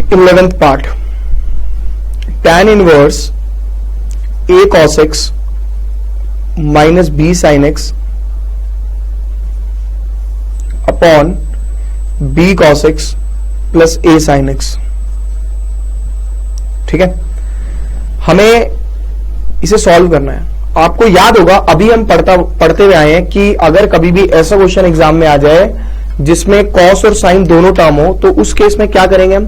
11th part, tan inverse a cos x minus b sin x upon b cos x plus a sin x। ठीक है, हमें इसे सॉल्व करना है। आपको याद होगा अभी हम पढ़ते हुए आए हैं कि अगर कभी भी ऐसा क्वेश्चन एग्जाम में आ जाए जिसमें कॉस और साइन दोनों टर्म हो, तो उस केस में क्या करेंगे हम,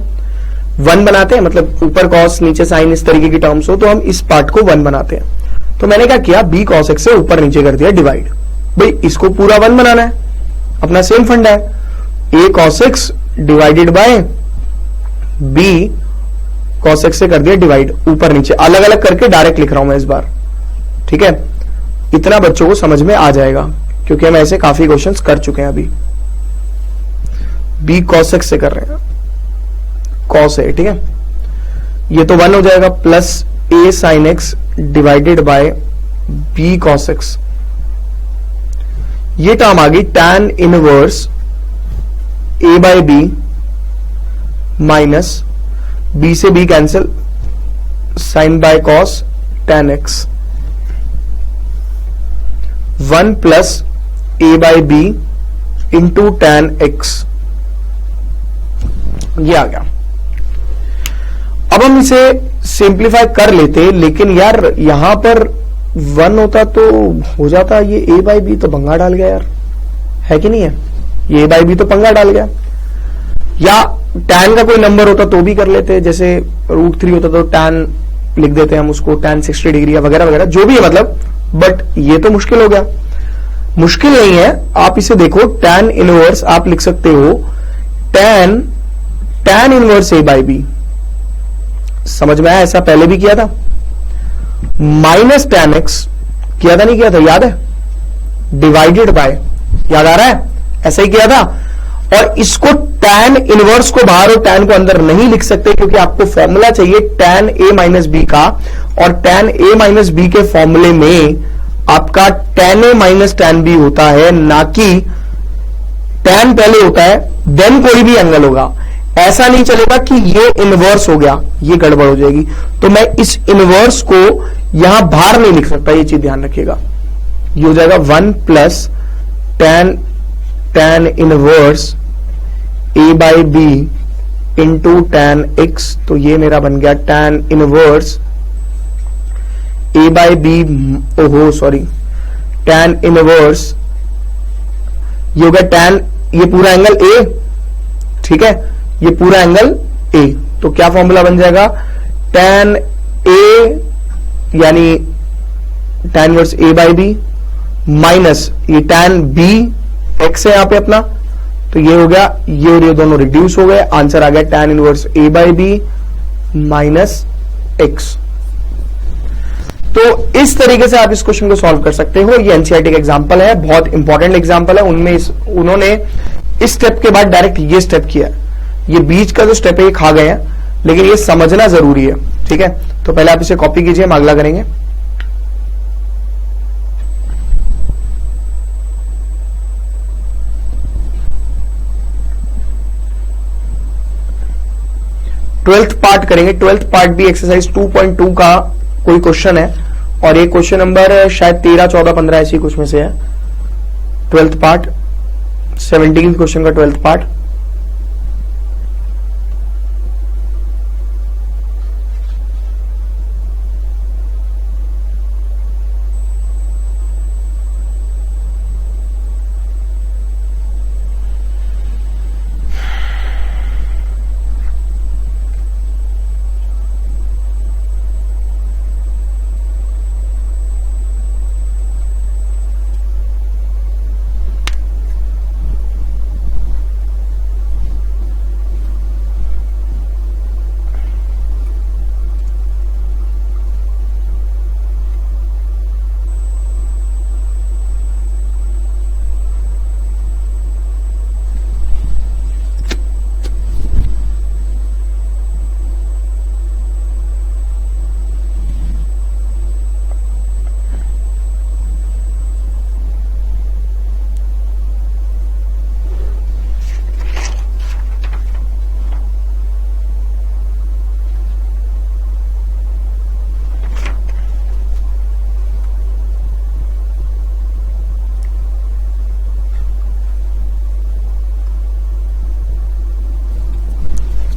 1 बनाते हैं, मतलब ऊपर कॉस नीचे साइन इस तरीके की टर्म्स हो तो हम इस पार्ट को 1 बनाते हैं। तो मैंने क्या किया, बी कॉस एक्स से ऊपर नीचे कर दिया डिवाइड। भाई इसको पूरा 1 बनाना है, अपना सेम फंडा है, a cos x divided by b cos x से कर दिया डिवाइड, ऊपर नीचे अलग अलग करके डायरेक्ट लिख रहा हूं मैं इस बार। ठीक है, इतना बच्चों को समझ में आ जाएगा क्योंकि हम ऐसे काफी क्वेश्चंस कर चुके हैं अभी। बी कॉस एक्स से कर रहे हैं, कॉस ए, ठीक है, ये तो 1 हो जाएगा plus a sine x divided by b cos x. ये टर्म आ गई tan inverse a by b minus b से b cancel sine by cos tan x, 1 plus a by b into tan x, ये आ गया। अब हम इसे सिंप्लीफाई कर लेते, लेकिन यार यहां पर 1 होता तो हो जाता, ये ए बाय बी तो पंगा डाल गया यार, है कि नहीं है, ये ए बाय बी तो पंगा डाल गया। या tan का कोई नंबर होता तो भी कर लेते, जैसे √3 होता तो tan लिख देते हम उसको, tan 60 डिग्री या वगैरह वगैरह जो भी है, मतलब, बट ये तो मुश्किल हो गया। मुश्किल नहीं है, आप इसे देखो, tan इनवर्स आप लिख सकते हो tan inverse a by B, समझ में आया, ऐसा पहले भी किया था, माइनस tan एक्स किया था, नहीं किया था, याद है, डिवाइडेड बाय, याद आ रहा है, ऐसा ही किया था। और इसको tan इनवर्स को बाहर और tan को अंदर नहीं लिख सकते, क्योंकि आपको फॉर्मूला चाहिए tan a माइनस बी का, और tan a माइनस बी के फॉर्मूले में आपका tan a minus tan b होता है, ना कि tan पहले होता है देन कोई भी एंगल होगा। ऐसा नहीं चलेगा कि ये इनवर्स हो गया, ये गड़बड़ हो जाएगी। तो मैं इस इनवर्स को यहां बाहर नहीं लिख सकता, ये चीज ध्यान रखिएगा। ये हो जाएगा 1 plus tan inverse a by b into tan x। तो ये मेरा बन गया tan inverse a by b, ओहो सॉरी, tan इनवर्स, ये हो गया tan, ये पूरा एंगल a, ठीक है, ये पूरा एंगल a। तो क्या फॉर्मूला बन जाएगा, tan a यानी tan inverse a by b minus ये tan b x है यहां पे अपना, तो ये हो गया, ये और ये दोनों रिड्यूस हो गए, आंसर आ गया tan inverse a by b minus x. तो इस तरीके से आप इस क्वेश्चन को सॉल्व कर सकते हो। ये एनसीईआरटी का एग्जांपल है, बहुत इंपॉर्टेंट एग्जांपल है। उनमें उन्होंने इस स्टेप के बाद डायरेक्ट ये स्टेप किया, ये बीच का जो स्टेप है ये खा गए हैं, लेकिन ये समझना जरूरी है, ठीक है। तो पहले आप इसे कॉपी कीजिए, हम अगला करेंगे। ट्वेल्थ पार्ट करेंगे। ट्वेल्थ पार्ट भी एक्सरसाइज 2.2 का कोई क्वेश्चन है, और ये क्वेश्चन नंबर शायद 13, 14, 15 ऐसी कुछ में से है। ट्वेल्थ पार्ट 17 क्वेश्चन का ट्वेल्थ पार्ट।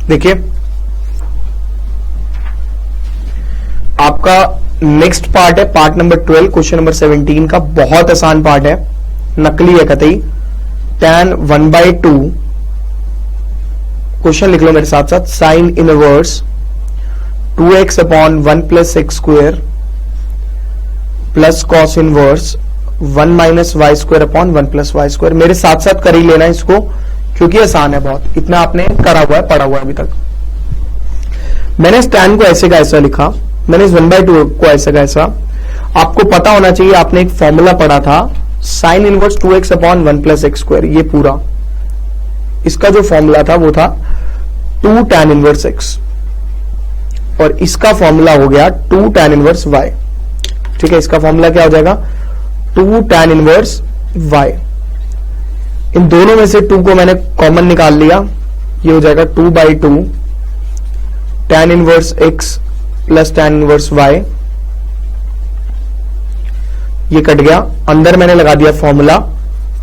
देखिए आपका नेक्स्ट पार्ट है, पार्ट नंबर 12 क्वेश्चन नंबर 17 का। बहुत आसान पार्ट है, नकली है कतई। tan 1/2, क्वेश्चन लिख लो मेरे साथ साथ, sine inverse 2x upon 1 plus x square plus cos inverse 1 minus y square upon 1 plus y square. मेरे साथ साथ कर ही लेना इसको, क्योंकि आसान है बहुत, इतना आपने करा हुआ है, पढ़ा हुआ है अभी तक। मैंने इस tan को ऐसे का ऐसा लिखा, मैंने इस 1/2 को ऐसे का ऐसा। आपको पता होना चाहिए, आपने एक फॉर्मूला पढ़ा था, sign inverse 2x upon 1 plus x square. ये पूरा इसका जो फॉर्मूला था वो था 2 tan इनवर्स x, और इसका फॉर्मूला हो गया 2 tan इनवर्स y। ठीक है, इसका फॉर्मूला क्या हो जाएगा, 2 tan इनवर्स y। इन दोनों में से 2 को मैंने कॉमन निकाल लिया, ये हो जाएगा 2/2 tan inverse x plus tan inverse y। ये कट गया, अंदर मैंने लगा दिया फॉर्मूला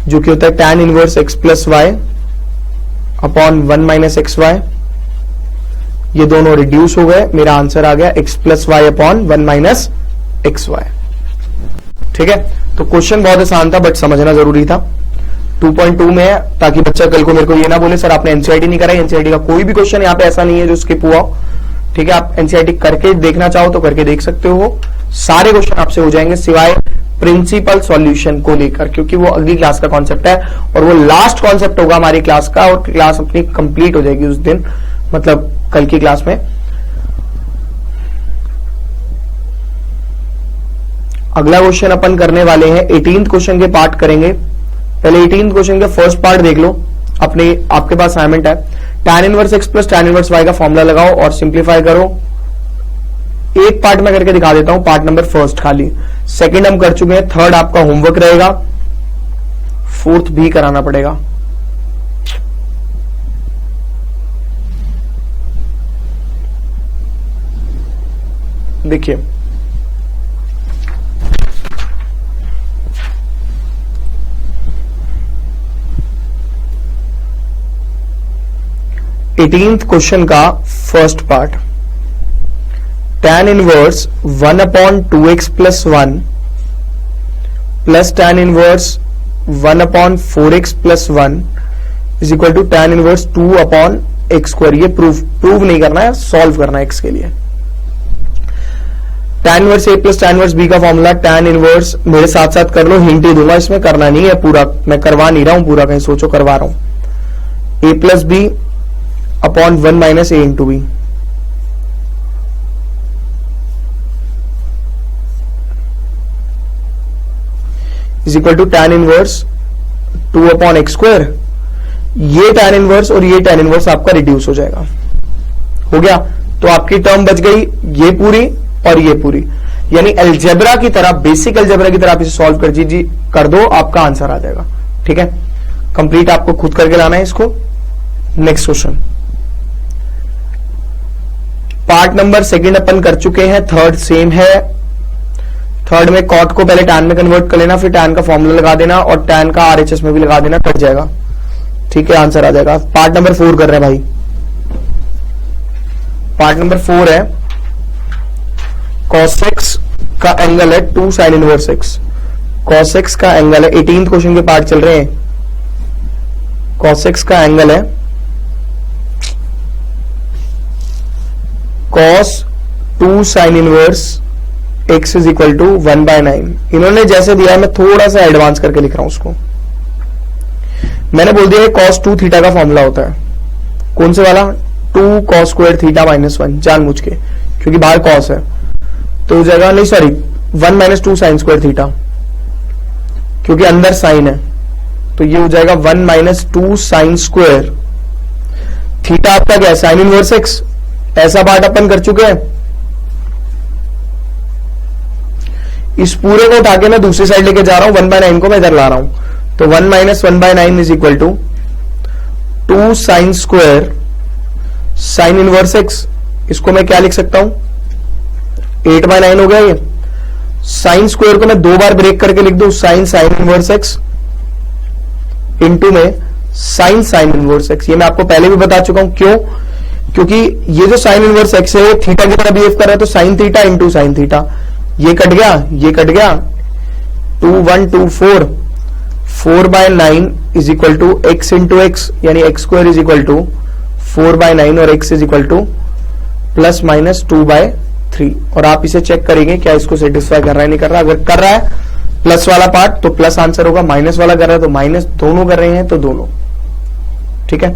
जो कि होता है tan inverse x plus y upon 1 minus x y. ये दोनों रिड्यूस हो गए, मेरा आंसर आ गया x plus y upon 1 minus x y. ठीक है, तो क्वेश्चन बहुत आसान था बट समझना जरूरी था। 2.2 में है, ताकि बच्चा कल को मेरे को ये ना बोले सर आपने एनसीईआरटी नहीं कराई। एनसीईआरटी का कोई भी क्वेश्चन यहाँ पे ऐसा नहीं है जो स्किप हुआ। ठीक है, आप एनसीईआरटी करके देखना चाहो तो करके देख सकते हो, सारे क्वेश्चन आपसे हो जाएंगे सिवाय प्रिंसिपल सॉल्यूशन को लेकर, क्योंकि वो अगली क्लास का कॉन्सेप्ट है और वो लास्ट कॉन्सेप्ट होगा हमारी क्लास का, और क्लास अपनी कंप्लीट हो जाएगी उस दिन, मतलब कल की क्लास में। अगला क्वेश्चन अपन करने वाले हैं 18th क्वेश्चन के पार्ट करेंगे। पहले 18th क्वेश्चन के फर्स्ट पार्ट देख लो, अपने आपके पास असाइनमेंट है, tan inverse x plus tan inverse y का फॉर्मूला लगाओ और सिंप्लीफाई करो। एक पार्ट में करके दिखा देता हूं, पार्ट नंबर फर्स्ट खाली, सेकंड हम कर चुके हैं, थर्ड आपका होमवर्क रहेगा, फोर्थ भी कराना पड़ेगा। देखिए एटीन्थ क्वेश्चन का first part, tan inverse 1/2x plus 1 plus tan inverse 1/4x plus 1 is equal to tan inverse 2/x square. ये प्रूव नहीं करना है, सॉल्व करना है x के लिए। tan inverse a plus tan inverse b का फॉर्मूला, tan इनवर्स मेरे साथ साथ कर लो, हिंट ही दूंगा, इसमें करना नहीं है पूरा, मैं करवा नहीं रहा हूं पूरा, कहीं सोचो करवा रहा हूं। a plus b upon 1 minus a into b, is equal to tan inverse 2/x square. ये tan इनवर्स और ये tan इनवर्स आपका रिड्यूस हो जाएगा, हो गया। तो आपकी टर्म बच गई ये पूरी और ये पूरी, यानी अलजेब्रा की तरह, बेसिक अलजेब्रा की तरह आप इसे सॉल्व कर दो, आपका आंसर आ जाएगा। ठीक है, कंप्लीट आपको खुद करके लाना है इसको। Next question, part number second अपन कर चुके हैं, थर्ड सेम है। थर्ड में कॉट को पहले टैन में कन्वर्ट कर लेना, फिर टैन का फॉर्मूला लगा देना और टैन का आरएचएस में भी लगा देना, कट जाएगा। ठीक है, आंसर आ जाएगा। पार्ट नंबर 4 कर रहे हैं भाई, पार्ट नंबर 4 है, cos x का एंगल है 2 sin inverse x। cos x का एंगल है, 18th क्वेश्चन के पार्ट चल रहे हैं। cos x का एंगल है cos 2 sin inverse x is equal to 1/9। इन्होंने जैसे दिया है, मैं थोड़ा सा एडवांस करके लिख रहा हूं उसको। मैंने बोल दिया है cos 2 थीटा का फॉर्मूला होता है, कौन से वाला, 2 cos स्क्वायर थीटा माइनस 1, जानबूझ के, क्योंकि बाहर cos है तो हो जाएगा, नहीं sorry 1 minus 2 sine square theta, क्योंकि अंदर साइन है, तो ये हो जाएगा 1 माइनस 2 साइन स्क्वायर थीटा। आपका क्या है, साइन इनवर्स एक्स। ऐसा पार्ट अपन कर चुके हैं। इस पूरे को उठा के मैं दूसरी साइड लेके जा रहा हूं, 1/9 को मैं इधर ला रहा हूं, तो 1 minus 1/9 is equal to 2 sine square sine inverse x. इसको मैं क्या लिख सकता हूं, 8/9 हो गया ये। साइन स्क्वायर को मैं 2 बार ब्रेक करके लिख दूं, sine sine inverse x into में साइन साइन इनवर्स एक्स। ये मैं आपको पहले भी बता चुका हूं, क्यों, क्योंकि ये जो साइन इनवर्स एक्स है थीटा की तरह बिहेव कर रहा है, तो sine theta into sine theta, ये कट गया, ये कट गया, 2 1 2 4, 4/9 is equal to x into x, यानी x square is equal to 4/9 और x is equal to plus minus 2/3। और आप इसे चेक करेंगे क्या इसको सेटिस्फाई कर रहा है, नहीं कर रहा। अगर कर रहा है प्लस वाला पार्ट तो प्लस आंसर होगा, माइनस वाला कर रहा है तो माइनस, दोनों कर रहे हैं तो दोनों। ठीक है,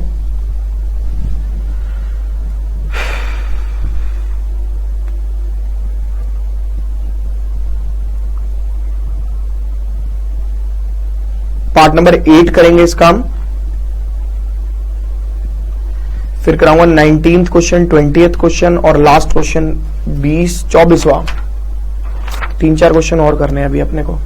पार्ट नंबर 8 करेंगे इस काम, फिर कराऊंगा 19th क्वेश्चन, 20th क्वेश्चन और लास्ट क्वेश्चन 24वां। 3-4 क्वेश्चन और करने हैं अभी अपने को।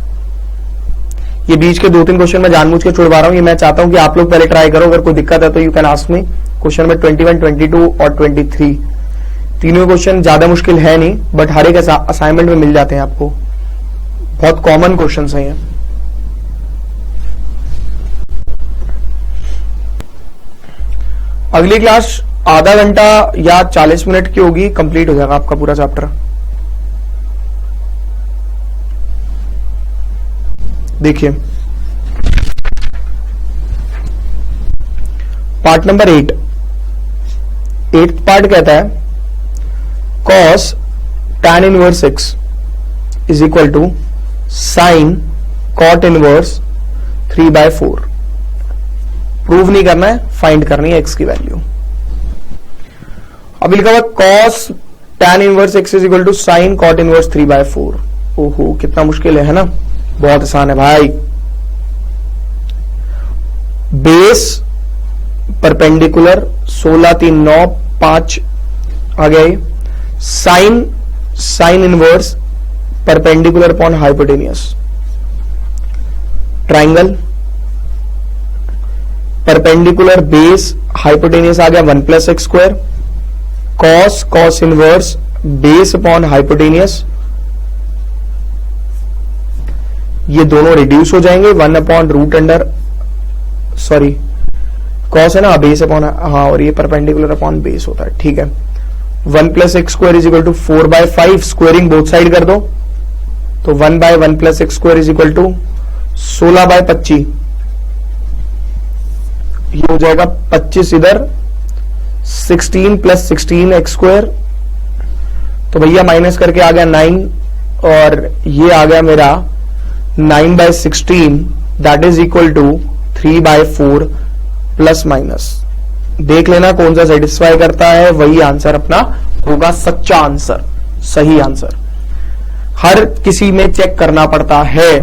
ये बीच के 2-3 क्वेश्चन मैं जानबूझ के छुड़वा रहा हूं, ये मैं चाहता हूं कि आप लोग पहले ट्राई करो, अगर कोई दिक्कत है तो you can ask me. Question number 21, 22 और 23, तीनों क्वेश्चन ज्यादा मुश्किल है नहीं, बट हर एक असाइनमेंट में मिल जाते हैं आपको, बहुत कॉमन क्वेश्चन है ये। अगली क्लास आधा घंटा या 40 मिनट की होगी, कंप्लीट हो जाएगा आपका पूरा चैप्टर। देखिए पार्ट नंबर 8, 8th पार्ट कहता है cos tan inverse x is equal to sine cot inverse 3/4। Prove नहीं करना है, फाइंड करनी है x की वैल्यू। अभी लिखा हुआ cos tan inverse x is equal to sine cot inverse 3/4। ओहो कितना मुश्किल है ना, बहुत आसान है भाई। बेस परपेंडिकुलर 16 3 9 5 आ गया ये। Sine inverse perpendicular upon hypotenuse. Triangle perpendicular base hypotenuse आ गया 1 plus x square. Cos inverse base upon hypotenuse, ये दोनों रिड्यूस हो जाएंगे 1 upon root under, sorry cos है ना, बेस अपॉन, हाँ, और ये परपेंडिकुलर अपॉन बेस होता है, ठीक है। 1 plus x square is equal to 4/5, squaring both side कर दो तो 1/1 plus x square is equal to 16/25, ये हो जाएगा 25 इधर, 16 प्लस 16 एक्स स्क्वायर, तो भैया माइनस करके आ गया 9, और ये आ गया मेरा 9/16, that is equal to 3/4 plus minus. देख लेना कौन सा सेटिस्फाई करता है, वही आंसर अपना होगा सच्चा आंसर, सही आंसर। हर किसी में चेक करना पड़ता है।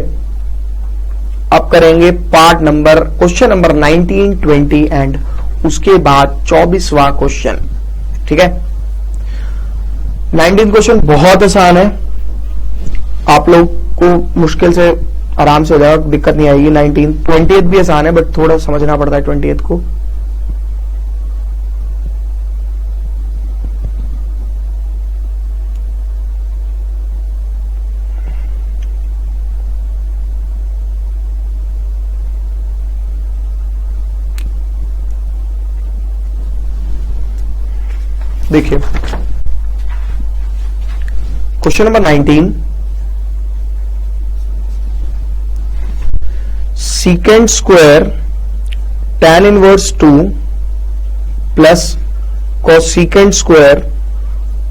अब करेंगे part number, question number 19, 20 and उसके बाद 24वां क्वेश्चन, ठीक है। 19 क्वेश्चन बहुत आसान है, आप लोग को मुश्किल से आराम से हो जाएगा, दिक्कत नहीं आएगी। 19 20th भी आसान है, बट थोड़ा समझना पड़ता है 20th को। देखिए question number 19, secant square tan inverse 2 plus cosecant square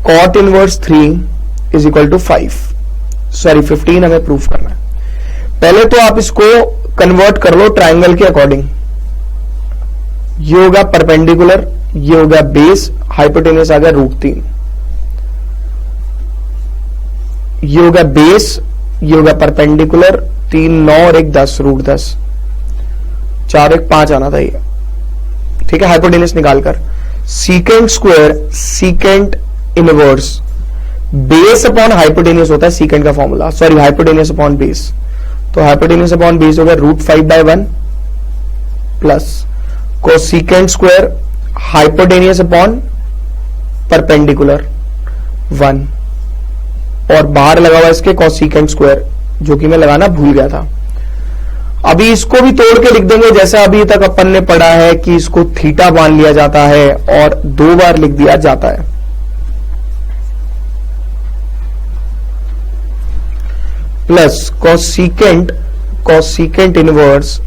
cot inverse 3 is equal to 5, sorry 15 हमें प्रूफ करना है। पहले तो आप इसको कन्वर्ट कर लो ट्राइंगल के अकॉर्डिंग। ये होगा परपेंडिकुलर, ये होगा बेस, हाइपोटेनियस आ गया √3, ये होगा बेस, ये होगा परपेंडिकुलर, 3 9 और 1 10, √10, 4 1 5 आना था ये, ठीक है। हाइपोटेनियस निकालकर secant square secant inverse base upon hypotenuse होता है सीकेंट का formula, sorry hypotenuse upon base, तो हाइपोटेनियस अपॉन बेस होगा √5/1 plus cosecant square hypotenuse upon perpendicular 1, और बाहर लगा हुआ इसके कोसेकेंट स्क्वायर, जो कि मैं लगाना भूल गया था। अभी इसको भी तोड़ के लिख देंगे, जैसा अभी तक अपन ने पढ़ा है कि इसको थीटा मान लिया जाता है और 2 बार लिख दिया जाता है। Plus cosecant inverse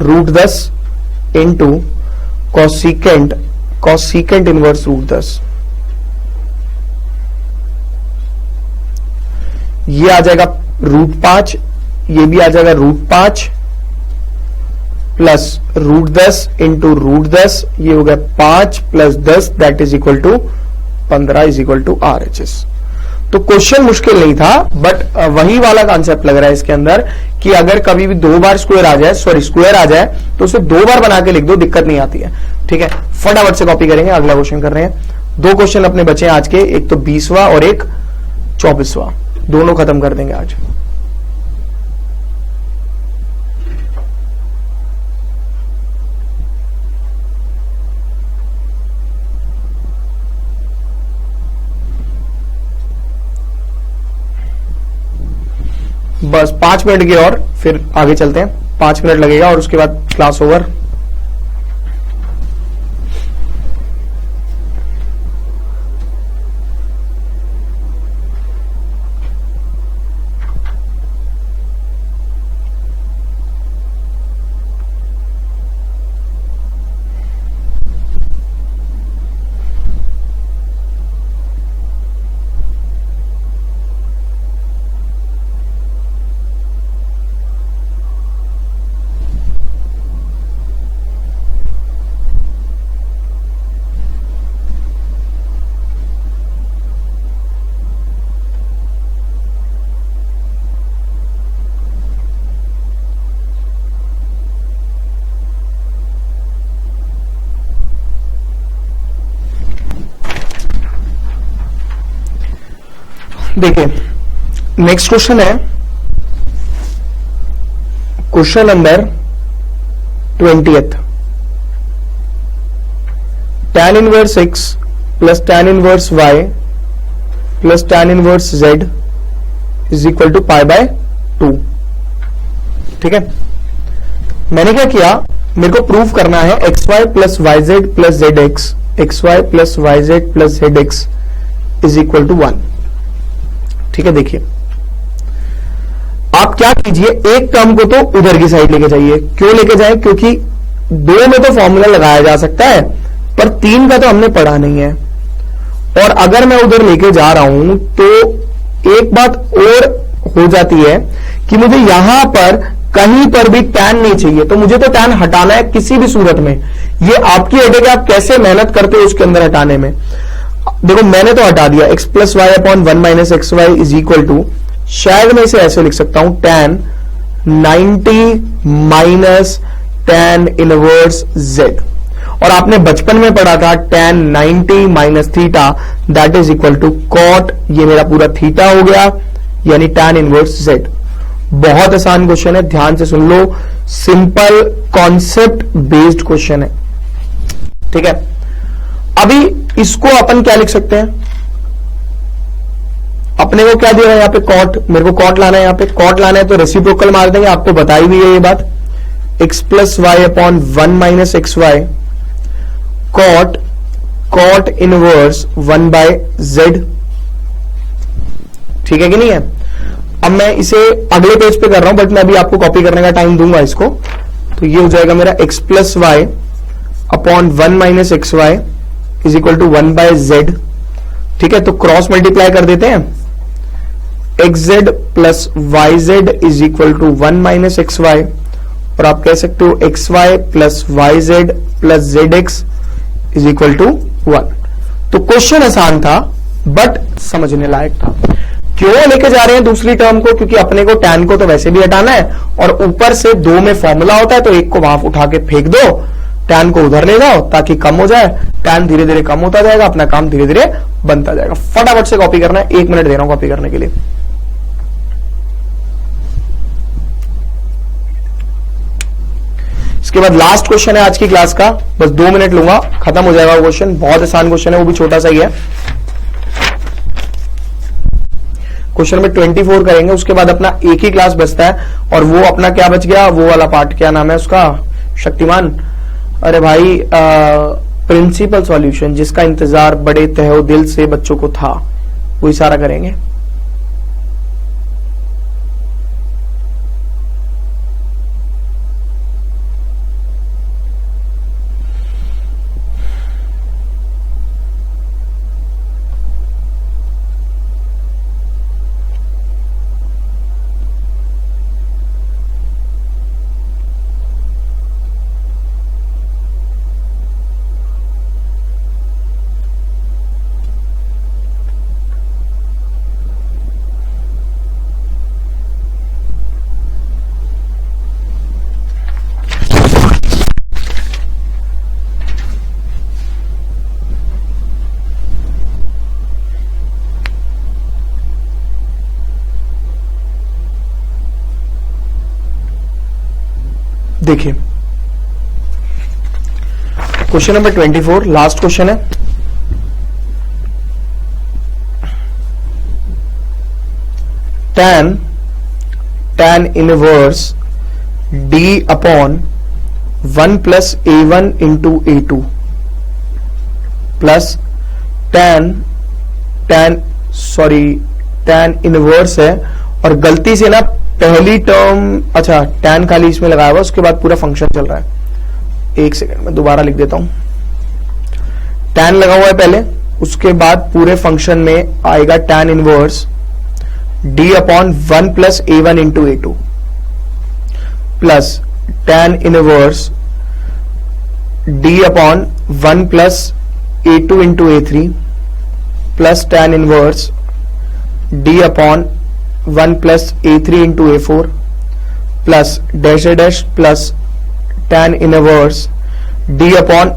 √10 into cosecant inverse √10, ये आ जाएगा √5, ये भी आ जाएगा √5 प्लस √10 इंटू √10, ये हो गया 5 plus 10 that is equal to 15 is equal to RHS। तो क्वेश्चन मुश्किल नहीं था, बट वही वाला कॉन्सेप्ट लग रहा है इसके अंदर कि अगर कभी भी 2 बार स्क्वायर आ जाए, सॉरी स्क्वायर आ जाए, तो उसे 2 बार बना के लिख दो, दिक्कत नहीं आती है, ठीक है। फटाफट से कॉपी करेंगे, अगला क्वेश्चन कर रहे हैं। 2 क्वेश्चन अपने बचे हैं आज के, एक तो 20वां और एक 24वां, दोनों खत्म कर देंगे आज। बस 5 मिनट के और फिर आगे चलते हैं, 5 मिनट लगेगा और उसके बाद क्लास ओवर। देखिए नेक्स्ट क्वेश्चन है question number 20th। tan inverse x plus tan inverse y plus tan inverse z is equal to pi by 2। ठीक है, मैंने क्या किया, मेरे को प्रूव करना है x y plus y z plus z x y plus y z plus z x is equal to 1। ठीक है, देखिए आप क्या कीजिए, एक टर्म को तो उधर की साइड लेके जाइए। क्यों लेके जाए, क्योंकि 2 में तो फॉर्मूला लगाया जा सकता है पर 3 का तो हमने पढ़ा नहीं है। और अगर मैं उधर लेके जा रहा हूं तो एक बात और हो जाती है कि मुझे यहां पर कहीं पर भी tan नहीं चाहिए, तो मुझे तो tan हटाना है किसी भी सूरत में। ये आपकी हेडेक है, आप कैसे मेहनत करते हो उसके अंदर हटाने में। देखो मैंने तो हटा दिया, x plus y upon 1 minus x y is equal to, शायद मैं इसे ऐसे लिख सकता हूं, tan 90 minus tan inverse z। और आपने बचपन में पढ़ा था tan 90 minus theta that is equal to cot, ये मेरा पूरा थीटा हो गया, यानी tan इनवर्स z। बहुत आसान क्वेश्चन है, ध्यान से सुन लो, सिंपल कॉन्सेप्ट बेस्ड क्वेश्चन है। ठीक है, अभी इसको अपन क्या लिख सकते हैं, अपने को क्या दिया है यहां पे कॉट, मेरे को कॉट लाना है, यहां पे कॉट लाना है तो रेसिप्रोकल मार देंगे, आपको बताई भी है ये बात, x plus y upon 1 minus x y cot inverse 1 by z। ठीक है कि नहीं है। अब मैं इसे अगले पेज पे कर रहा हूं, बट मैं अभी आपको कॉपी करने का टाइम दूंगा इसको, तो ये हो जाएगा मेरा x plus y upon 1 minus x y is equal to 1 by z। ठीक है, तो क्रॉस मल्टीप्लाई कर देते हैं, xz plus yz is equal to 1 minus x y, और आप कह सकते हो xy plus yz plus zx is equal to 1। तो क्वेश्चन आसान था बट समझने लायक था। क्यों लेके जा रहे हैं दूसरी टर्म को, क्योंकि अपने को tan को तो वैसे भी हटाना है, और ऊपर से 2 में फॉर्मूला होता है तो एक को वहां उठा के फेंक दो, tan को उधर ले जाओ ताकि कम हो जाए, tan धीरे धीरे कम होता जाएगा, अपना काम धीरे धीरे बनता जाएगा। फटाफट से कॉपी करना है, 1 मिनट दे रहा हूं कॉपी करने के लिए। इसके बाद लास्ट क्वेश्चन है आज की क्लास का, बस 2 मिनट लूंगा, खत्म हो जाएगा वो क्वेश्चन। बहुत आसान क्वेश्चन है, वो भी छोटा सा ही है। क्वेश्चन में 24 करेंगे, उसके बाद अपना एक ही क्लास बचता है, और वो अपना क्या बच गया, वो वाला पार्ट क्या नाम है उसका, शक्तिमान, अरे भाई प्रिंसिपल सॉल्यूशन, जिसका इंतजार बड़े तहे दिल से बच्चों को था, वही सारा करेंगे। देखिए क्वेश्चन नंबर 24 लास्ट क्वेश्चन है। tan inverse d upon 1 plus a1 into a2 plus tan inverse है, और गलती से ना पहली टर्म, अच्छा tan खाली इसमें लगाया हुआ, उसके बाद पूरा फंक्शन चल रहा है। 1 सेकंड में दोबारा लिख देता हूं, tan लगा हुआ है पहले, उसके बाद पूरे फंक्शन में आएगा tan inverse d upon 1 plus a1 into a2 plus tan inverse d upon 1 plus a2 into a3 plus tan inverse d upon 1 plus a3 into a4 plus dash dash plus tan inverse d upon,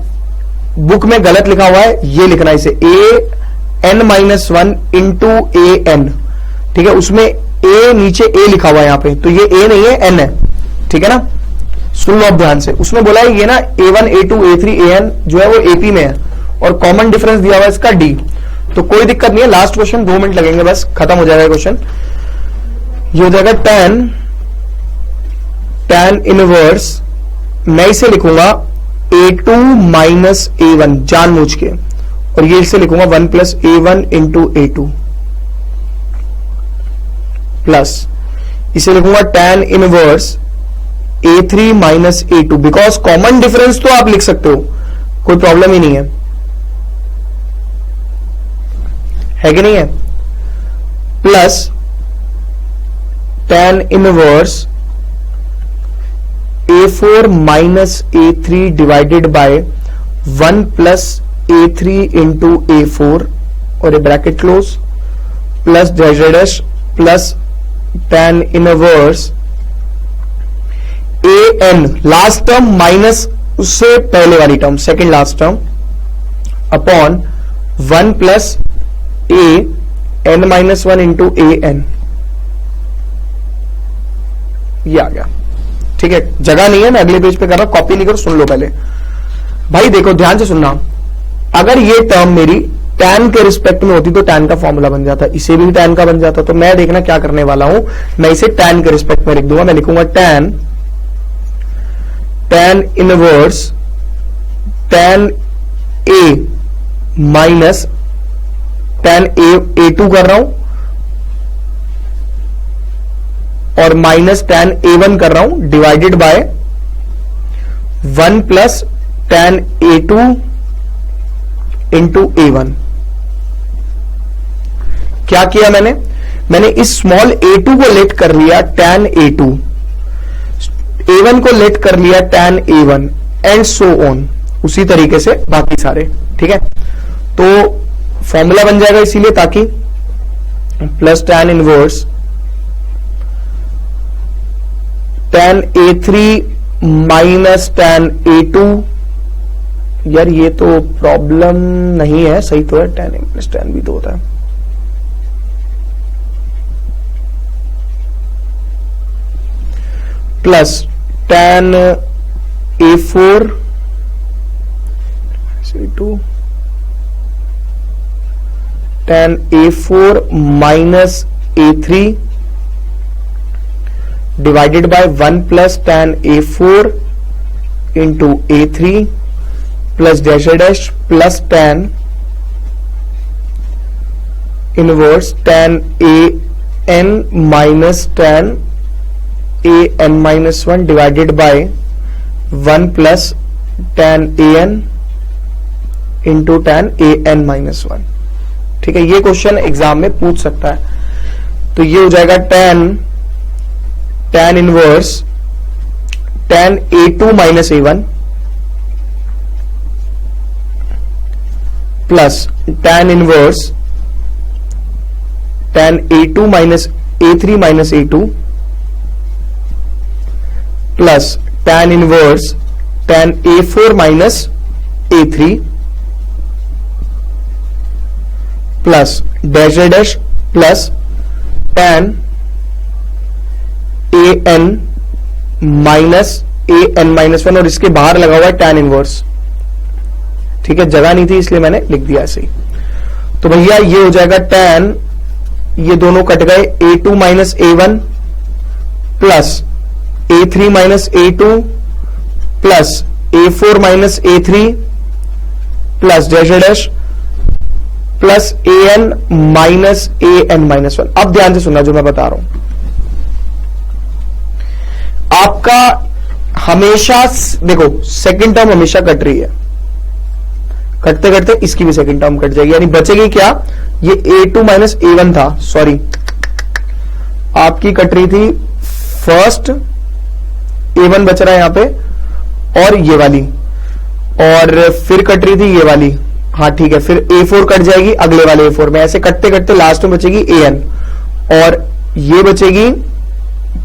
book में गलत लिखा हुआ है, ये लिखना इसे a n-1 into a n, ठीक है, उसमें ए नीचे ए लिखा हुआ है यहां पे, तो ये ए नहीं है एन है, ठीक है ना। सुन लो अब ध्यान से, उसमें बोला है ये ना A1 A2 A3 AN जो है वो AP में है और कॉमन डिफरेंस दिया हुआ है इसका D, तो कोई दिक्कत नहीं है। लास्ट क्वेश्चन 2 मिनट लगेंगे बस, खत्म हो जाएगा क्वेश्चन। ये हो जाएगा tan इनवर्स, मैं इसे लिखूंगा A2 माइनस A1 जानबूझ के, और ये इसे लिखूंगा 1 plus A1 into A2 plus इसे लिखूंगा tan inverse A3 minus A2, because common difference तो आप लिख सकते हो, कोई प्रॉब्लम ही नहीं है कि नहीं है, plus tan inverse A4 minus A3 divided by 1 plus A3 into A4 और ये bracket close plus dash plus tan inverse AN last term minus उससे पहले वाली term second last term upon 1 plus AN minus 1 into AN, ये आ गया, ठीक है। जगह नहीं है, मैं अगले पेज पे कर रहा हूं, कॉपी नहीं करो, सुन लो पहले भाई, देखो ध्यान से सुनना। अगर ये टर्म मेरी tan के रिस्पेक्ट में होती तो tan का फॉर्मूला बन जाता, इसे भी tan का बन जाता, तो मैं देखना क्या करने वाला हूं, मैं इसे tan के रिस्पेक्ट में लिख दूंगा, मैं लिखूंगा tan inverse tan A minus tan A2 कर रहा हूं और माइनस tan A1 कर रहा हूं divided by 1 plus tan A2 into A1। क्या किया मैंने इस स्मॉल A2 को लेट कर लिया tan A2, A1 को लेट कर लिया tan A1 and so on, उसी तरीके से बाकी सारे, ठीक है। तो फॉर्मूला बन जाएगा इसीलिए, ताकि plus tan inverse tan A3 minus tan A2, यार ये तो प्रॉब्लम नहीं है, सही तो है, tan A plus tan B तो होता है, plus tan A4 C2 tan A4 minus A3 divided by 1 plus tan A4 into A3 plus dash plus tan inverse tan AN minus tan AN minus 1 divided bye 1 plus tan AN into tan AN minus 1, ठीक है। ये question exam में पूछ सकता है, तो ये हो जाएगा tan inverse tan A2 minus A1 plus tan inverse tan A2 minus A3 minus A2 plus tan inverse tan A4 minus A3 plus dash plus tan AN minus AN minus 1 और इसके बाहर लगा हुआ है tan इनवर्स, ठीक है, जगह नहीं थी इसलिए मैंने लिख दिया ऐसे ही। तो भैया ये हो जाएगा tan, ये दोनों कट गए, A2 minus A1 plus A3 minus A2 plus A4 minus A3 plus dash plus AN minus AN minus 1। अब ध्यान से सुनना जो मैं बता रहा हूं, आपका हमेशा देखो सेकंड टर्म हमेशा कट रही है, कटते कटते इसकी भी सेकंड टर्म कट जाएगी, यानी बचेगी क्या, ये A2 माइनस A1 था, सॉरी आपकी कट रही थी फर्स्ट, A1 बच रहा है यहां पे, और ये वाली, और फिर कट रही थी ये वाली, हाँ ठीक है, फिर A4 कट जाएगी अगले वाले A4 में, ऐसे कटते कटते लास्ट में बचेगी AN, और ये बचेगी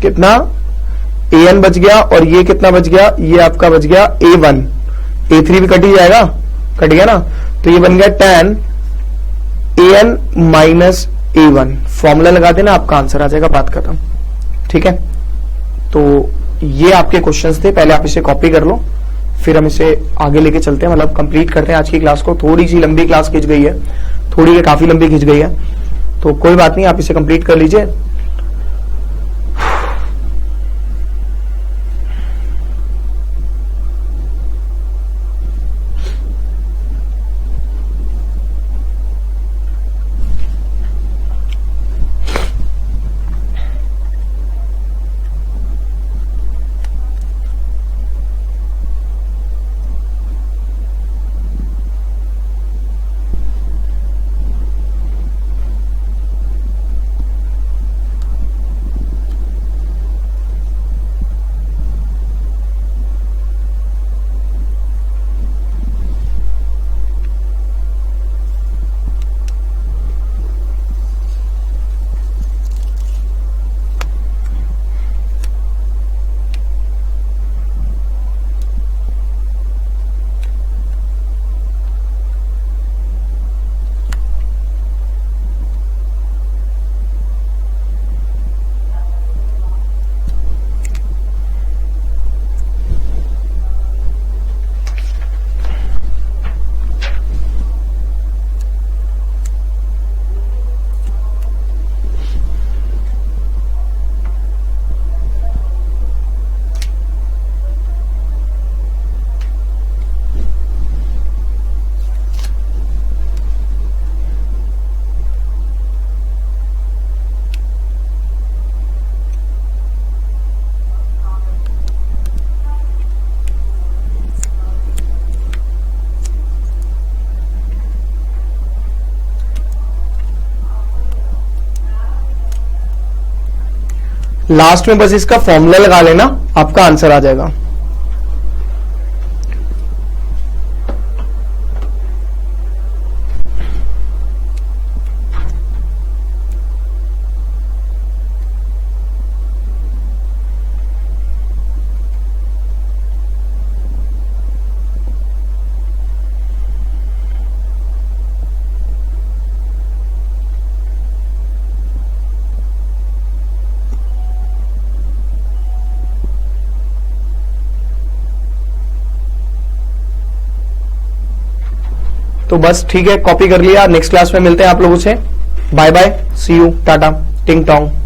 कितना, AN बच गया, और ये कितना बच गया, ये आपका बच गया A1, A3 भी कट ही जाएगा, कट गया ना, तो ये बन गया tan AN minus A1 formula लगा देना, आपका आंसर आ जाएगा, बात खत्म। ठीक है, तो ये आपके क्वेश्चंस थे, पहले आप इसे कॉपी कर लो, फिर हम इसे आगे लेके चलते हैं, मतलब कंप्लीट करते हैं आज की क्लास को। थोड़ी सी लंबी क्लास खिंच गई है, थोड़ी काफी लंबी खिंच गई है, तो कोई बात नहीं, आप इसे कंप्लीट कर लीजिए। लास्ट में बस इसका फॉर्मूला लगा लेना, आपका आंसर आ जाएगा। तो बस ठीक है, कॉपी कर लिया। नेक्स्ट क्लास में मिलते हैं आप लोगों से। Bye bye, see you, tata, टिंग टोंग।